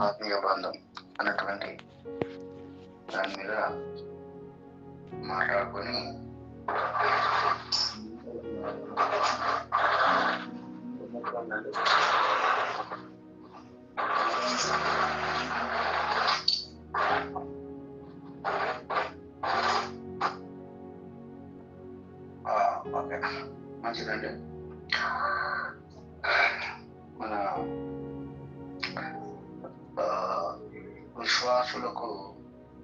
ఆత్మీయ బంధం అన్నటువంటి దాని మీద మాట్లాడుకొని ఓకే, మంచిదండి. మన విశ్వాసులకు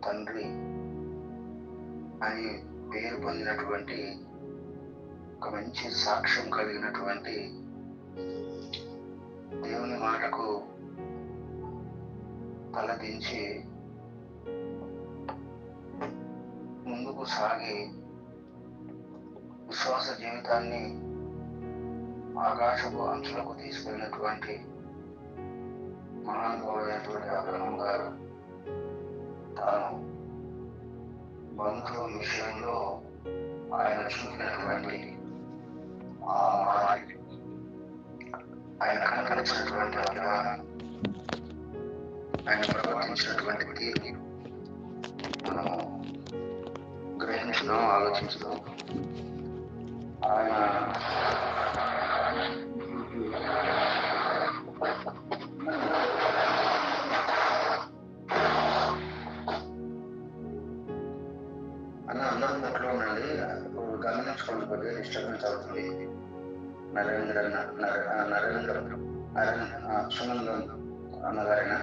తండ్రి అని పేరు పొందినటువంటి ఒక మంచి సాక్ష్యం కలిగినటువంటి దేవుని మాటకు తలదించి ముందుకు సాగి విశ్వాస జీవితాన్ని ఆకాశపు అంచులకు తీసుకెళ్ళినటువంటి మహానుభావుడైనటువంటి అబ్రహాం గారు తాను బంధువుల విషయంలో ఆయన చూపినటువంటి ఆయన కనపరిచినటువంటి అవగాహన, ఆయన ప్రవర్తించినటువంటి తీరు మనము గ్రహించడం, ఆలోచించడం. ఆయన అన్నట్లో ఉండండి. గమనించుకోండి, కొద్దిగా డిస్టర్బెన్స్ అవుతుంది. సునందం అన్నగారైనా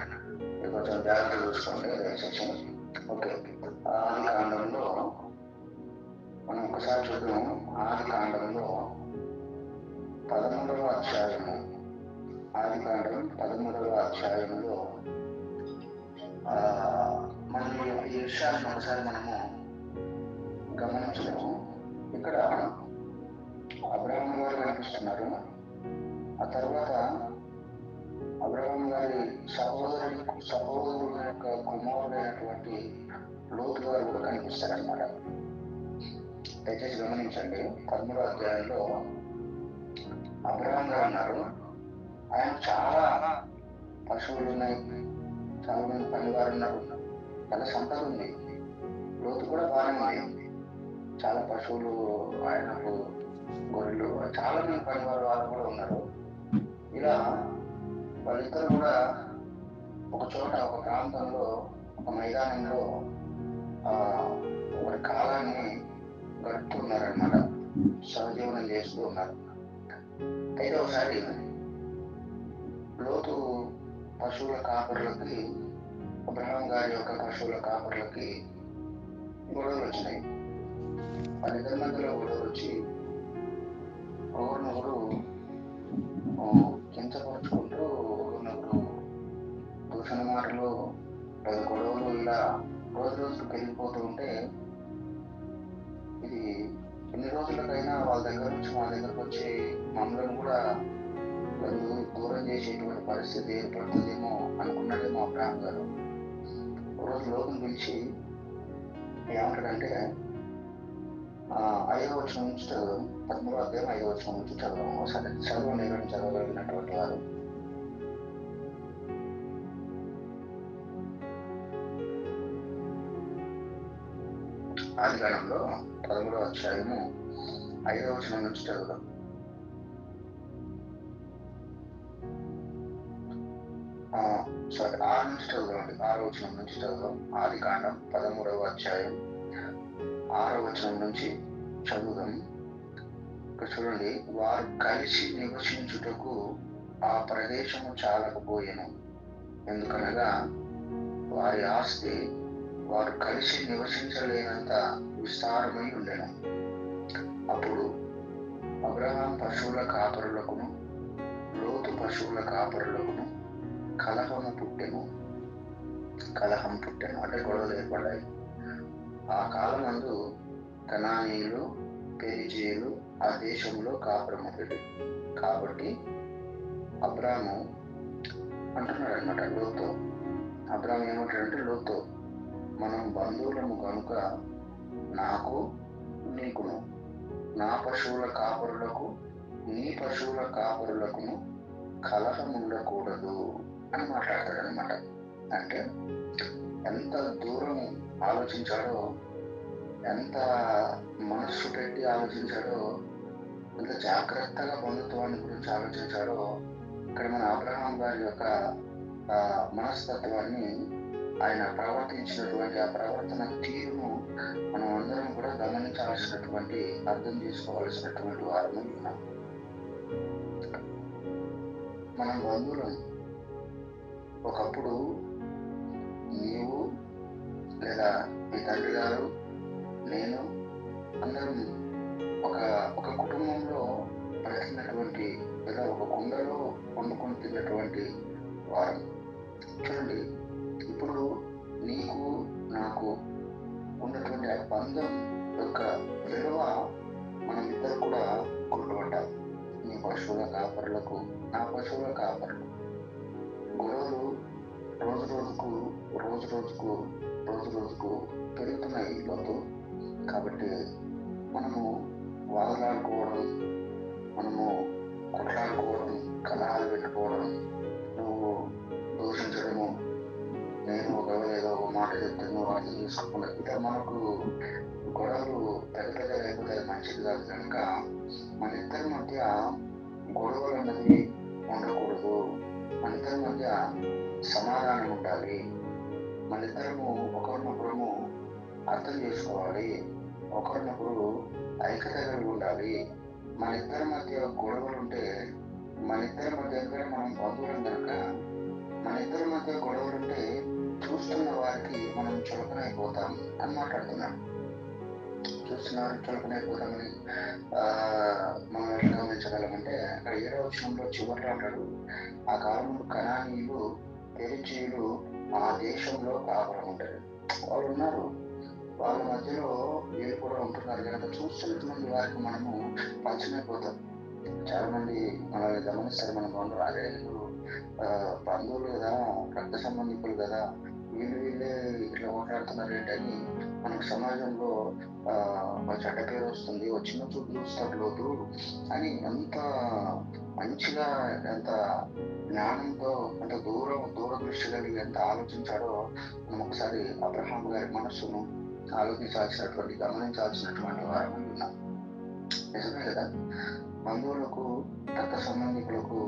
కొంచెం జాగ్రత్త చూసుకోండి దయచేసి. ఓకే, ఆది కాండంలో మనం ఒకసారి చూద్దాం. ఆది కాండంలో 13వ అధ్యాయము, ఆది కాండం 13వ అధ్యాయంలో మనం ఈ విషయాలను ఒకసారి మనము గమనించలేము. ఇక్కడ అబ్రహాం గారు కనిపిస్తున్నారు. ఆ తర్వాత అబ్రహాం గారి సహోదరుడు యొక్క కుమారుడైనటువంటి లోతు గారు కూడా కనిపిస్తారన్నమాట. దయచేసి గమనించండి. 13వ అధ్యాయంలో అబ్రహాం గారు ఉన్నారు. ఆయన చాలా పశువులు ఉన్నాయి, చాలా మంది పనివారు ఉన్నారు, చాలా సంపద ఉంది. లోతు కూడా బాగానే ఉంది, చాలా పశువులు, ఆయనకు గొర్రెలు, చాలా మంది పనివారు వాళ్ళు కూడా ఉన్నారు. ఇలా వాళ్ళిద్దరు కూడా ఒక చోట, ఒక ప్రాంతంలో, ఒక మైదానంలో ఒక కాలాన్ని గడుపుతున్నారన్నమాట, సహజీవనం చేస్తూ ఉన్నారు. అయితే ఒకసారి లోతు పశువుల కాపర్లకి, అబ్రహాం గారి యొక్క పశువుల కాపర్లకి గొడవలు వచ్చినాయి. వాళ్ళిద్దరి మధ్యలో గొడవలు వచ్చి ఒకరినొకరు కించపరుచుకుంటూ, ఒకరినొకరు దూషణ మాటలు, గొడవలు ఇలా రోజుకు పెరిగిపోతూ ఉంటే, ఇది ఎన్ని రోజులకైనా వాళ్ళ దగ్గర నుంచి మా దగ్గరకు వచ్చి మమ్మల్ని కూడా దూరం చేసేటువంటి పరిస్థితి ఏర్పడుతుందేమో అనుకున్నాడేమో అబ్రహాం గారు. ఒకరోజు లోతుని పిలిచి ఏమంటాడంటే, 5వ వచనం నుంచి చదవడం, 13వ అధ్యాయం 5వ వచనం నుంచి చదవడం. ఒకసారి చదవండి, ఎవరైనా చదవగలిగినటువంటి వారు. ఆదికాండంలో 13వ అధ్యాయము 5వ వచనం నుంచి చదవడం. సారీ, 6 నుంచి చదవండి, 6వ వచనం నుంచి చదవడం. ఆదికాండం 13వ అధ్యాయం 6వ వచనం నుంచి చదువుదాం. ఇక్కడ చూడండి, వారు కలిసి నివసించుటకు ఆ ప్రదేశము చాలకపోయెను. ఎందుకనగా వారి ఆస్తి వారు కలిసి నివసించలేనంత విస్తారమై ఉండెను. అప్పుడు అబ్రహాం పశువుల కాపరులకును లోతు పశువుల కాపరులకును కలహం పుట్టెను. అంటే గొడవలు ఏర్పడ్డాయి. ఆ కాలమందు కనానీయులు, పెరిజీయులు ఆ దేశంలో కాపురముండెను. కాబట్టి అబ్రాము అంటున్నాడు అనమాట లోతు. అబ్రాము ఏమంటాడంటే, లోతు, మనం బంధువులము కనుక నాకు నీకును, నా పశువుల కాపరులకు నీ పశువుల కాపరులకును కలహం ఉండకూడదు అని మాట్లాడతాడు అనమాట. అంటే ఎంత దూరం ఆలోచించాడో, ఎంత మనస్సు పెట్టి ఆలోచించాడో, ఎంత జాగ్రత్తగా బంధుత్వాన్ని గురించి ఆలోచించాడో ఇక్కడ మన అబ్రహాం గారి యొక్క మనస్తత్వాన్ని, ఆయన ప్రవర్తించినటువంటి ఆ ప్రవర్తన తీరును మనం అందరం కూడా గమనించాల్సినటువంటి, అర్థం చేసుకోవాల్సినటువంటి వారము ఉన్నాం. మనం బంధువులం. ఒకప్పుడు నీవు లేదా మీ తండ్రి గారు, నేను అందరం ఒక కుటుంబంలో బ్రతికినటువంటి లేదా ఒక కుండలో వండుకొని తిన్నటువంటి వారం. చూడండి, ఇప్పుడు నీకు నాకు ఉన్నటువంటి ఆ బంధం యొక్క విలువ మనం ఇద్దరు కూడా గుర్తుపడ్డాం. నీ పశువుల కాపరులకు, నా పశువుల కాపరులు. గొడవలు రోజు రోజుకు పెరుగుతున్నాయి ఈ లోతు. కాబట్టి మనము వాదలాడుకోవడం, మనము కొట్లాడుకోవడం, కలహాలు పెట్టుకోవడం, నువ్వు దూషించడము, నేను ఏదో ఒక మాట చెప్తే నువ్వు అర్థం చేసుకోకుండా, ఇట్లా మనకు గొడవలు పెద్ద లేకపోతే మంచిది కాదు. కనుక మన ఇద్దరి మధ్య గొడవలు అన్నది ఉండకూడదు. మన ఇద్దరి మధ్య సమాధానం ఉండాలి. మన ఇద్దరము ఒకరినొకరము అర్థం చేసుకోవాలి. ఒకరినొకరు ఐక్యత కలిగి ఉండాలి. మన ఇద్దరి మధ్య గొడవలు ఉంటే, మన ఇద్దరి మధ్య మనం బంధువులం కనుక మన ఇద్దరి మధ్య గొడవలు ఉంటే చూస్తున్న వారికి మనం చులకనైపోతాం అని మాట్లాడుతున్నాం. చూస్తున్న వారికి చులకనైపోతామని మనం ఎట్లా గమనించగలమంటే, అక్కడ 7వ వచనంలో చివరిలో అంటాడు, ఆ కాలంలో కనానీయులు, పెరిజీయులు ఆ దేశంలో కాపురం ఉంటారు. వాళ్ళు ఉన్నారు, వాళ్ళ మధ్యలో వీళ్ళు కూడా ఉంటున్నారు కనుక చూస్తున్నటువంటి వారికి మనము పంచమైపోతాం. చాలా మంది మనల్ని గమనిస్తారు, మన బంధువులు, అదే బంధువులు కదా, రక్త సంబంధికులు కదా, వీళ్ళే ఇట్లా మాట్లాడుతున్నారు ఏంటని మనకు సమాజంలో చెడ్డ పేరు వస్తుంది, చిన్న చూపు చూస్తారు లోతు అని ఎంత మంచిగా, ఎంత జ్ఞానంతో, ఎంత దూరదృష్టి కలిగి ఎంత ఆలోచించాడో మనం ఒకసారి అబ్రహాం గారి మనస్సును గమనించాల్సినటువంటి వారు ఉన్నాం. నిజమే కదా, బంధువులకు, రక్త సంబంధికులకు,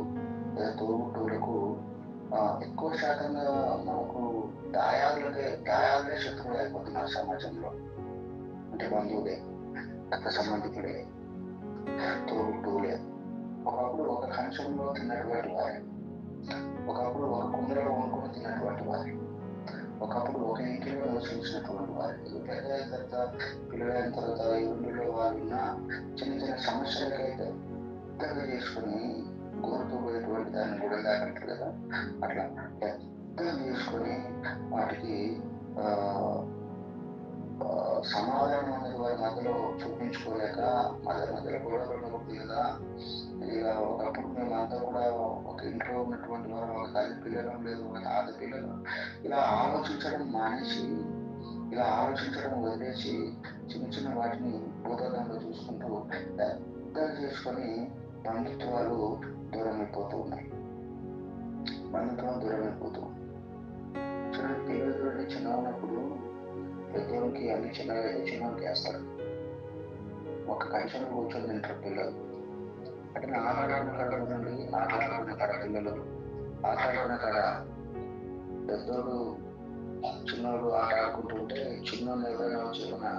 తోబుట్టువులకు ఎక్కువ శాతంగా మనకు దాయాలే శత్రువులు అయిపోతున్నారు సమాజంలో. అంటే బంధువులే, రక్త సంబంధికులే, తోబుట్టువులే. ఒకప్పుడు ఒక కంచంలో తిన్నటువంటి వారే, ఒకప్పుడు ఒక కుండలో వండుకొని తిన్నటువంటి వారే, ఒకప్పుడు ఒక ఇంటిలో నివసించినటువంటి వారు. పెద్దయిన తర్వాత, పిల్లలైన తర్వాత ఇంటిలో వాళ్ళున్న చిన్న సమస్యలకైతే పెద్దగా చేసుకుని గోరుతూ పోయేటువంటి దాన్ని కూడా దాకంటారు కదా, అట్లా పెద్దగా చేసుకొని వాటికి సమాధానం అనేది వారి మధ్యలో చూపించుకోలేక మధ్యలో గొడవలు ఉంటుంది కదా. ఇక ఒకప్పుడు మేమంతా కూడా ఒక ఇంట్లో ఉన్నటువంటి వారు, ఒక తల్లి పిల్లలు లేదు, ఒక తాత పిల్లలు, ఇలా ఆలోచించడం మానేసి, ఇలా ఆలోచించడం వదిలేసి చిన్న వాటిని భూతలంలో చూసుకుంటూ పెద్దగా చేసుకొని బంధుత్వాలు దూరం అయిపోతూ ఉన్నాయి. చూడండి, పిల్లలు చూడండి, చిన్న ఉన్నప్పుడు పెద్దోళ్ళకి అన్ని చిన్నగా అయితే చిన్నోళ్ళకి వేస్తారు. ఒక కంచెలో కూర్చొని తింటారు పిల్లలు. అంటే ఆటలాడుకునే కాడ ఉండండి, ఆటలాడుకునే కాడ పిల్లలు, ఆటలాడుకునే కాడ పెద్దోడు చిన్నోడు ఆట ఆడుకుంటూ ఉంటే చిన్నోళ్ళు ఎవరైనా వచ్చి ఇలా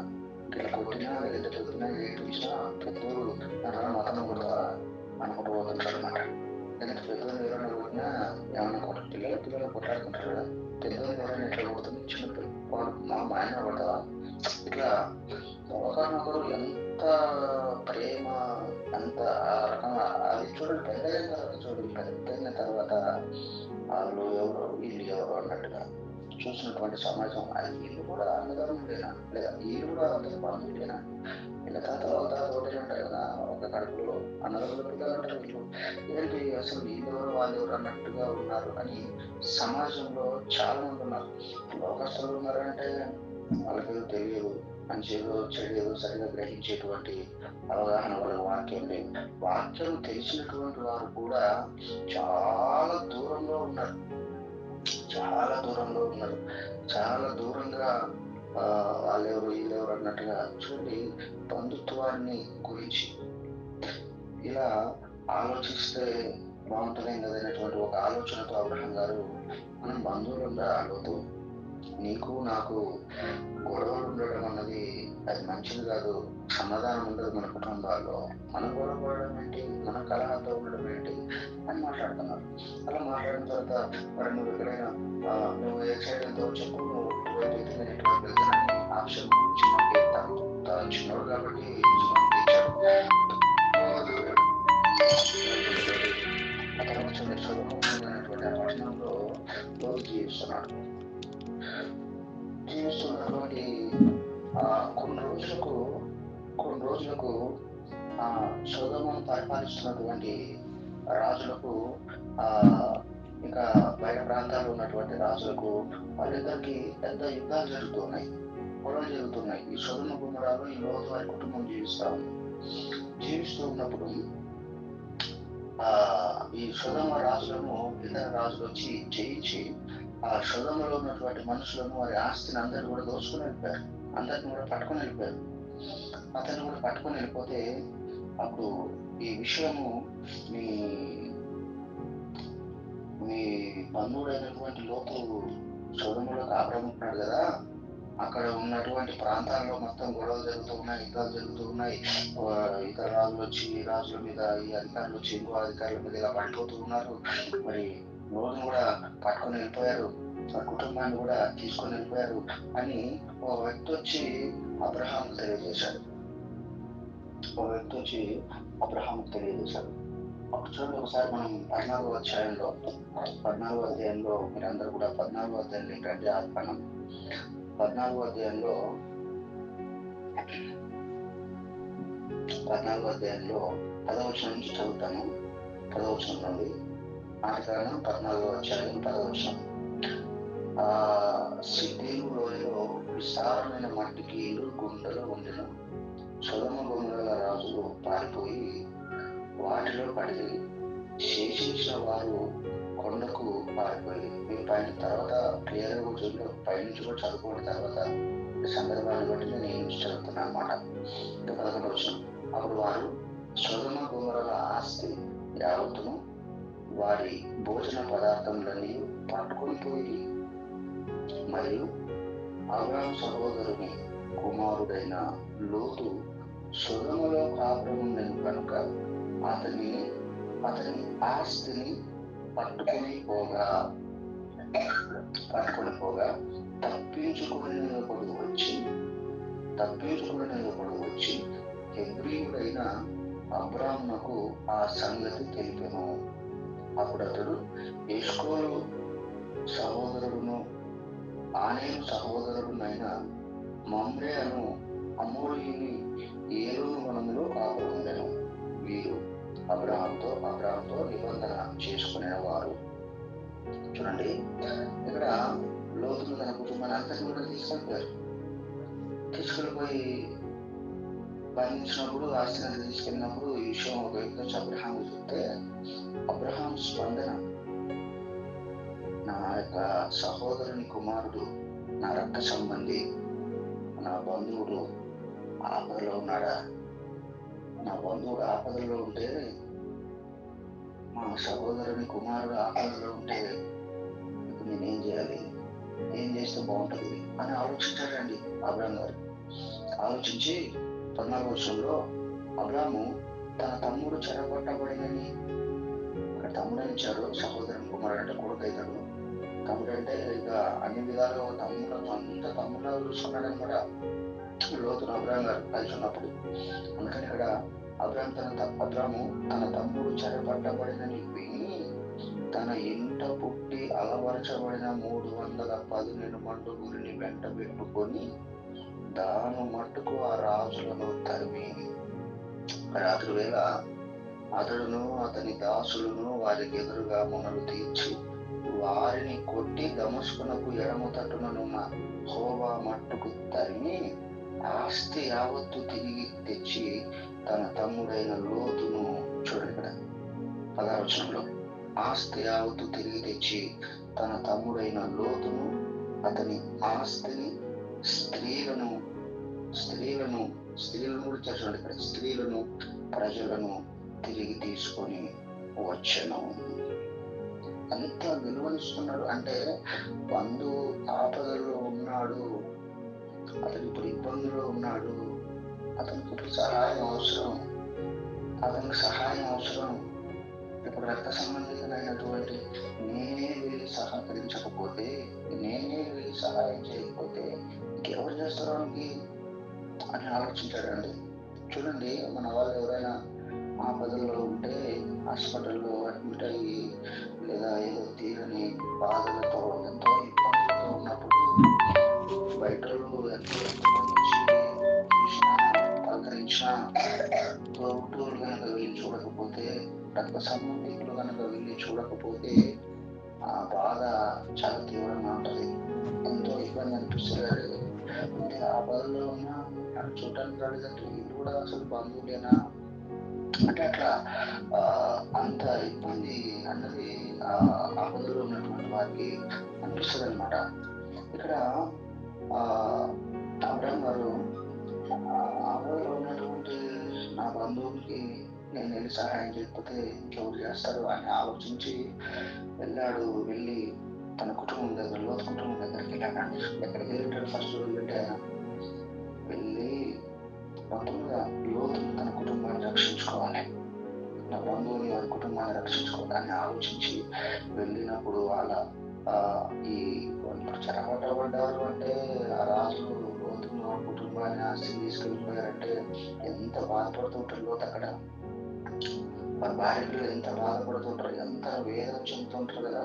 కొట్టినా, లేదంటే కొట్టినా, ఏడిపించినా పెద్దోడు మతం కూడా అనుకుంటూ పోతుంటారు అనమాట. లేదంటే పెద్దోళ్ళు ఎవరైనా కొట్టినా ఏమన్నా పిల్లలు కొట్లాడుకుంటారు కదా, పెద్దోళ్ళు ఎవరైనా ఎట్లా కొడుతుంది, చిన్న వాడు మా ఆయన పడతావా, ఇట్లా ఒకరినొకరు ఎంత ప్రేమ, అంత ఆ రకంగా. అది చూడండి, పెద్దయిన తర్వాత వాళ్ళు ఎవరో వీళ్ళు ఎవరో అన్నట్టుగా చూసినటువంటి సమాజం. వీళ్ళు కూడా అన్నదమ్ములేనా, లేదా వీళ్ళు కూడా అందరూ బంధువులేనా, వీళ్ళ తాత ఒకటే ఉంటారు కదా, ఒక కడుపులో అన్నదమ్ముల పిల్లలు ఉంటారు. వీళ్ళు ఏంటి అసలు వీళ్ళెవరు వాళ్ళెవరు అన్నట్టుగా ఉన్నారు అని సమాజంలో చాలా మంది ఉన్నారు. లోకస్తులు ఉన్నారంటే వాళ్ళకి తెలియదు, మంచిదో చెడు సరిగా గ్రహించేటువంటి అవగాహన వాళ్ళ వాక్యం లేదు. వాక్యం తెలిసినటువంటి వారు కూడా చాలా దూరంలో ఉన్నారు. చాలా దూరంలో ఉన్నారు. చాలా దూరంగా వాళ్ళెవరు వీళ్ళెవరు అన్నట్టుగా చూడండి. బంధుత్వాన్ని గురించి ఇలా ఆలోచిస్తే బాగుంటుందేం కదనేటువంటి ఒక ఆలోచనతో అబ్రహాం గారు మనం బంధువులుగా లోతు నీకు నాకు గొడవలు ఉండడం అన్నది అది మంచిది కాదు. సమాధానం ఉండదు మన కుటుంబాల్లో. మనం గొడవ పడడం ఏంటి, మన కలహాలతో ఉండడం ఏంటి అని మాట్లాడుతున్నారు. అలా మాట్లాడిన తర్వాత మరి నువ్వు ఎక్కడైనా నువ్వు ఏ సైడ్ వెళ్తావో చెప్పు, నువ్వు ఇటువైపు అయితే నేను ఇటువైపు వెళ్తానని ఆప్షన్ చిన్నోడికి తను చిన్నోడు కాబట్టి చిన్నోడికి ఇచ్చాడు. ఆ తర్వాత చూడండి, సొలొమోను అనేటువంటి ఆ పట్టణంలో లోతు జీవిస్తున్నటువంటి కొన్ని రోజులకు సొలొమోను పరిపాలిస్తున్నటువంటి రాజులకు ఇంకా బయట ప్రాంతాల్లో ఉన్నటువంటి రాజులకు వాళ్ళిద్దరికి పెద్ద యుద్ధాలు జరుగుతున్నాయి, గొడవలు జరుగుతున్నాయి. ఈ సొదొమ గొమొర్రాలో ఈ లోతు వారి కుటుంబం జీవిస్తూ ఉన్నప్పుడు ఈ సొదొమ రాజులను ఇతర రాజులు వచ్చి జయించి ఆ సొదొమలో ఉన్నటువంటి మనుషులను వారి ఆస్తిని అందరిని కూడా దోచుకుని వెళ్ళిపోయారు. అందరిని కూడా పట్టుకొని వెళ్ళిపోయారు. అతన్ని కూడా పట్టుకొని వెళ్ళిపోతే అప్పుడు ఈ విషయము మీ మీ బంధువుడైనటువంటి లోతు సొదొమలో కాపురం ఉంటున్నాడు కదా, అక్కడ ఉన్నటువంటి ప్రాంతాల్లో మొత్తం గొడవలు జరుగుతూ ఉన్నాయి, యుద్ధాలు జరుగుతూ ఉన్నాయి. ఇతర రాజులు వచ్చి ఈ రాజుల మీద, ఈ అధికారులు వచ్చి ఇంకో అధికారుల మీద ఇలా పడిపోతూ ఉన్నారు. మరి లోతును కూడా పట్టుకొని వెళ్ళిపోయారు, కుటుంబాన్ని కూడా తీసుకొని వెళ్ళిపోయారు అని ఒక వ్యక్తి వచ్చి అబ్రహాముకు తెలియజేశాడు. అప్పుడు చూడండి, ఒకసారి మనం 14వ అధ్యాయంలో మీరందరూ కూడా 14వ అధ్యాయంలో ఏంటంటే ఆత్మనం 14వ అధ్యాయంలో 10వ వచనం నుంచి చదువుతాను. 10వ వచనం నుండి ఆదికాండం 14వ అధ్యాయం 10వ వచనం. సిద్ధీము లోయలో విస్తారమైన మట్టికి గుంటలు ఉండెను. సొదొమ గొమొర్రాల రాజులు పారిపోయి వాటిలో పడి శేషించిన వారు కొండకు పారిపోయి. మీరు పైన తర్వాత క్లియర్ గా పైనుంచి కూడా చదువుకున్న తర్వాత సందర్భాన్ని బట్టి నేను ఏం చదువుతున్నాను అన్నమాట. 11వ వచనం. అప్పుడు వారు సొదొమ గొమొర్రాల ఆస్తి యావత్తును వారి భోజన పదార్థములన్నీ పట్టుకొని పోయి, మరియు అబ్రాము సహోదరుని కుమారుడైన లోతు సొదొమలో కాపురం ఉండెను కనుక అతని ఆస్తిని పట్టుకొని పోగా తప్పించుకునేటప్పుడు వచ్చి హెబ్రీయుడైన అబ్రామునకు ఆ సంగతి తెలిపెను. అప్పుడు అతడు ఎష్కోలు సహోదరుడును ఆనేరు సహోదరుడునైన మమ్రే అను అమోరీయుని ఏలోను వనములో కాపురం ఉండెను. వీరు అబ్రహాముతో నిబంధన చేసుకునేవారు. చూడండి, ఇక్కడ లోతును తన కుటుంబాన్ని అంతటి కూడా తీసుకెళ్ళిపోయి బంధించినప్పుడు, ఆస్తిని తీసుకెళ్ళినప్పుడు ఈ విషయం ఒక వ్యక్తి వచ్చి అబ్రహాము చెప్తే అబ్రహాం స్పందన, నా యొక్క సహోదరుని కుమారుడు, నా రక్త సంబంధి, నా బంధువుడు ఆపదలో ఉన్నాడా? నా బంధువుడు ఆపదలో ఉంటే, మా సహోదరుని కుమారుడు ఆపదలో ఉంటే ఇప్పుడు నేనేం చేయాలి, ఏం చేస్తే బాగుంటుంది అని ఆలోచించాడండి అబ్రాహాం గారు. ఆలోచించి 14వ వచనంలో అబ్రాహాము తన తమ్ముడు చెరపట్టబడినని, ఇక్కడ తమ్ముడు ఇచ్చారు, సహోదరుని కుమారుడు అంటే కొడుకు అవుతాడు. తమ్ముడు అంటే ఇక అన్ని విధాలుగా అంత తమ్ముడు చూసుకున్నాడని కూడా లోతును అబ్రాహాం గారు కలిసి ఉన్నప్పుడు. అందుకని ఇక్కడ అబ్రాము తన తమ్ముడు చెరపట్టబడినని విని తన ఇంట పుట్టి అలవరచబడిన 312 మండుగురిని వెంట పెట్టుకొని దాను మట్టుకు ఆ రాజులను తరిమి, రాత్రి వేళ అతడును అతని దాసులను వారికి ఎదురుగా మొనలు తీర్చి వారిని కొట్టి దమస్కునకు ఎడమ తట్టుననున్న హోవా మట్టుకు తరిమి ఆస్తి యావత్తు తిరిగి తెచ్చి తన తమ్ముడైన లోతును, చూడండి ఇక్కడ 16వ వచనంలో, ఆస్తి యావత్తు తిరిగి తెచ్చి తన తమ్ముడైన లోతును, అతని ఆస్తిని, స్త్రీలను కూడా చూడండి ఇక్కడ, స్త్రీలను, ప్రజలను తిరిగి తీసుకొని వచ్చను. అంత విలువనిస్తున్నాడు. అంటే బంధువు ఆపదల్లో ఉన్నాడు, అతను ఇప్పుడు ఇబ్బందుల్లో ఉన్నాడు, అతనికి ఇప్పుడు సహాయం అవసరం, ఇప్పుడు రక్త సంబంధికులైనటువంటి నేనే వెళ్ళి సహకరించకపోతే, నేనే వెళ్ళి సహాయం చేయకపోతే ఇంకెవరు చేస్తారో అని ఆలోచించాడండి. చూడండి, మన వాళ్ళు ఎవరైనా ఆపదల్లో ఉంటే హాస్పిటల్లో అడ్మిట్ అయ్యి లేదా ఏదో తీరని బాధలతో ఎంతో ఇబ్బందులతో ఉన్నప్పుడు బయట ఎంతో పలకరించినా తోటూరు కనుక వెళ్ళి చూడకపోతే, రక్త సంబంధికులు కనుక వెళ్ళి చూడకపోతే ఆ బాధ చాలా తీవ్రంగా ఉంటుంది, ఎంతో ఇబ్బంది అనిపిస్తుంది. అంటే ఆ బాధలో ఉన్నా చూడటానికి రాలేదంటే వీళ్ళు కూడా అసలు బంధువులేనా అంటే అట్లా అంత ఇబ్బంది అన్నది ఆపదలో ఉన్నటువంటి వారికి అనిపిస్తుంది అనమాట. ఇక్కడ అబ్రహాము గారు ఆపదలో ఉన్నటువంటి నా బంధువులకి నేను వెళ్ళి సహాయం చేయకపోతే ఇంకెవరు చేస్తారు అని ఆలోచించి వెళ్ళి తన కుటుంబం దగ్గర, లోతు కుటుంబం దగ్గరికి వెళ్ళాడండి. ఎక్కడికి వెళ్ళాడు? ఫస్ట్ వెళ్ళి మొత్తంగా లోతుని తన కుటుంబాన్ని రక్షించుకోవాలి, నా బంధువుని వారి కుటుంబాన్ని రక్షించుకోవాలని ఆలోచించి వెళ్ళినప్పుడు వాళ్ళ చెరపట్టబడ్డారు అంటే ఆ రాజులు లోతుని వారి కుటుంబాన్ని ఆస్తి తీసుకెళ్ళిపోయారంటే ఎంత బాధపడుతుంటారు లోతు అక్కడ. వారి భార్యలు ఎంత బాధపడుతుంటారు, ఎంత వేదన చెందుతుంటారు కదా.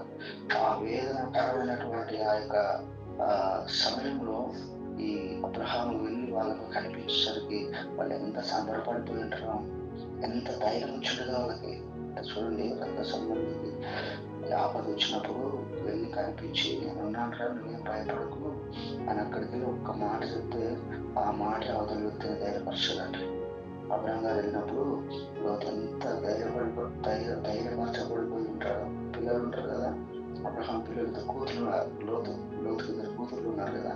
ఆ వేదనకరమైనటువంటి ఆ యొక్క సమయంలో ఈ అబ్రహాము వెళ్ళి వాళ్ళకు కనిపించేసరికి వాళ్ళు ఎంత సంబరపడిపోయి ఉంటారో, ఎంత ధైర్యం వచ్చుంటుందో వాళ్ళకి. చూడండి, రక్త సంబంధికి ఆపద వచ్చినప్పుడు వెళ్ళి కనిపించి నేను ఉన్నాను, నువ్వేం భయపడకు అని అక్కడికి వెళ్ళి ఒక్క మాట చెప్తే ఆ మాట అవతల వ్యక్తిని ధైర్యపరచాలండి. అబ్రహాం గారు వెళ్ళినప్పుడు లోతు ఎంత ధైర్యపరచబడిపోయి ఉంటాడు. పిల్లలు ఉంటారు కదా, అబ్రహాం పిల్లలతో కూతురు, లోతుకి 2 కూతుర్లు ఉన్నారు కదా,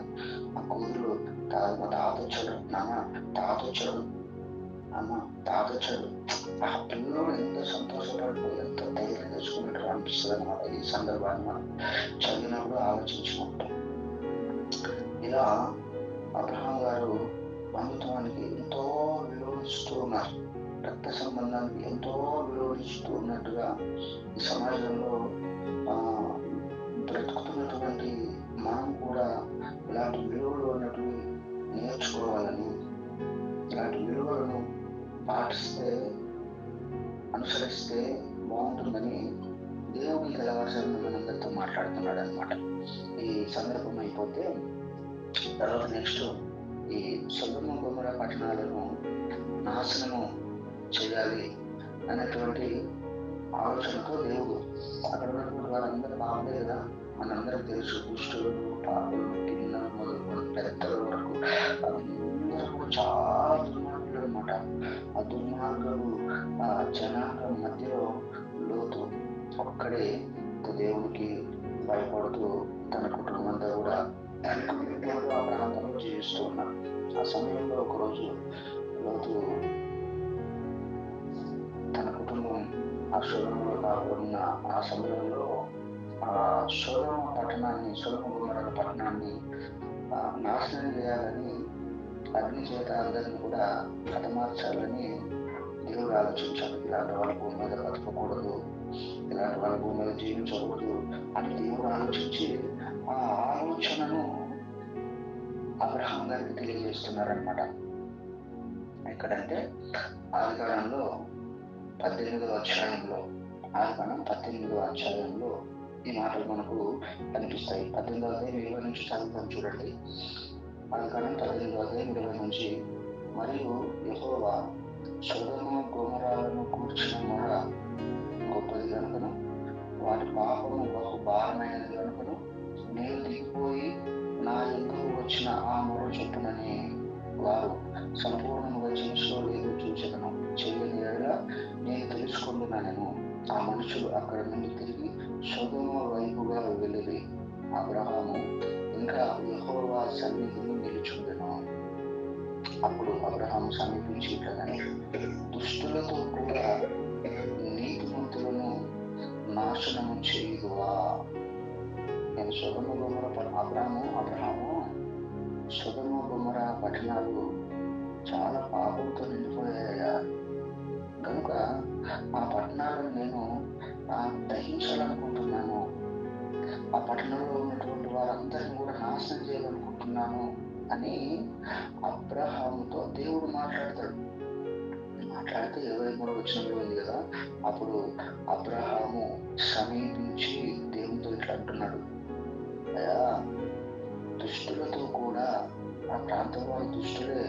ఆ కూతురు తాతొచ్చాడు ఆ పిల్లలు ఎంత సంతోషపడిపోయి ఎంత ధైర్యం తెచ్చుకున్నట్టు అనిపిస్తుంది అన్నమాట. ఈ సందర్భాన్ని మనం చదివినప్పుడు ఆలోచించుకుంటాం. ఇలా అబ్రహాం గారు బంధుత్వానికి ఎంతో విలువనిస్తూ ఉన్నారు, రక్త సంబంధానికి ఎంతో విలువనిస్తూ ఉన్నట్టుగా ఈ సమాజంలో బ్రతుకుతున్నటువంటి మనం కూడా ఇలాంటి విలువలు అన్నటివి నేర్చుకోవాలని, ఇలాంటి విలువలను పాటిస్తే, అనుసరిస్తే బాగుంటుందని దేవుని తెలవాల్సిన మనందరితో మాట్లాడుతున్నాడు అనమాట. ఈ సందర్భం అయిపోతే తర్వాత నెక్స్ట్ ఈ సొదొమ గొమొర్రా పట్టణాలను నాశనము చేయాలి అనేటువంటి ఆలోచనతో దేవుడు అక్కడ ఉన్నటువంటి వాళ్ళందరూ బాగుండే కదా, మనందరం తెలుసు, దుష్టులు, పాపులు, కింద మొదలుకొని పెద్దల వరకు అందరూ చాలా దుర్మార్గులు అనమాట. ఆ దుర్మార్గులు ఆ జనాంగం మధ్యలో లోతు ఒక్కడే దేవునికి భయపడుతూ తన కుటుంబంతో కూడా ఆ ప్రాంతంలో జీవిస్తూ ఉన్నారు. ఆ సమయంలో ఒకరోజు లోతు తన కుటుంబం ఆ సొదొమలో కాకుండా ఆ సమయంలో ఆ సొదొమ గొమొర్రా పట్టణాన్ని నాశనం చేయాలని, అగ్ని చేత అందరిని కూడా హతమార్చాలని దేవుడు ఆలోచించాడు. ఇలాంటి వాళ్ళ భూమి మీద బతకకూడదు, ఇలాంటి వాళ్ళ భూమి మీద జీవించకూడదు అని దేవుడు ఆలోచించి ఆ ఆలోచనను అబ్రహాం గారికి తెలియజేస్తున్నారనమాట. ఎక్కడంటే ఆదికాండంలో 18వ అధ్యాయంలో ఈ మాటలు మనకు కనిపిస్తాయి. 18వ అధ్యాయం 20 నుంచి చదువుతాం చూడండి. ఆదికాండం 18వ అధ్యాయం 20 నుంచి, మరియు యెహోవా సొదొమ గొమొర్రాలను గూర్చిన మొర గొప్పది కనుకను, వాటి పాపము బహు భారమైనది కనుకను, నేను దిగిపోయి నా ఎందుకు వచ్చిన ఆ మొర చొప్పునని వారు సంపూర్ణంగా చేసో లేదో చూచెదను, చేయని ఎడల నేను తెలుసుకుంటున్నాను ఆ మనుషులు అక్కడ నుండి తిరిగి సొదొమ వైపుగా వెళ్ళిరి. అబ్రహాము ఇంకా యెహోవా సన్నిధిని నిలుచుండెను. అప్పుడు అబ్రహాము సమీపించి ఇట్లనెను, దుష్టులతో కూడా నీతిమంతులను నాశనము చేయుదువా? నేను సొదొమ గొమొర్రా అబ్రహాము సొదొమ గొమొర్రా పట్టణాలు చాలా పాపంతో నిండిపోయాయా, కనుక ఆ పట్టణాలను నేను దహించాలనుకుంటున్నాను. ఆ పట్టణంలో ఉన్నటువంటి వారందరినీ కూడా నాశనం చేయాలనుకుంటున్నాను అని అబ్రహాముతో దేవుడు మాట్లాడతాడు. మాట్లాడితే 23వ వచనంలో ఉంది కదా, అప్పుడు అబ్రహాము సమీపించి దేవునితో ఇట్లా అంటున్నాడు, అయ్యా, దుష్టులతో కూడా, ఆ ప్రాంతం వారి దుష్టులే,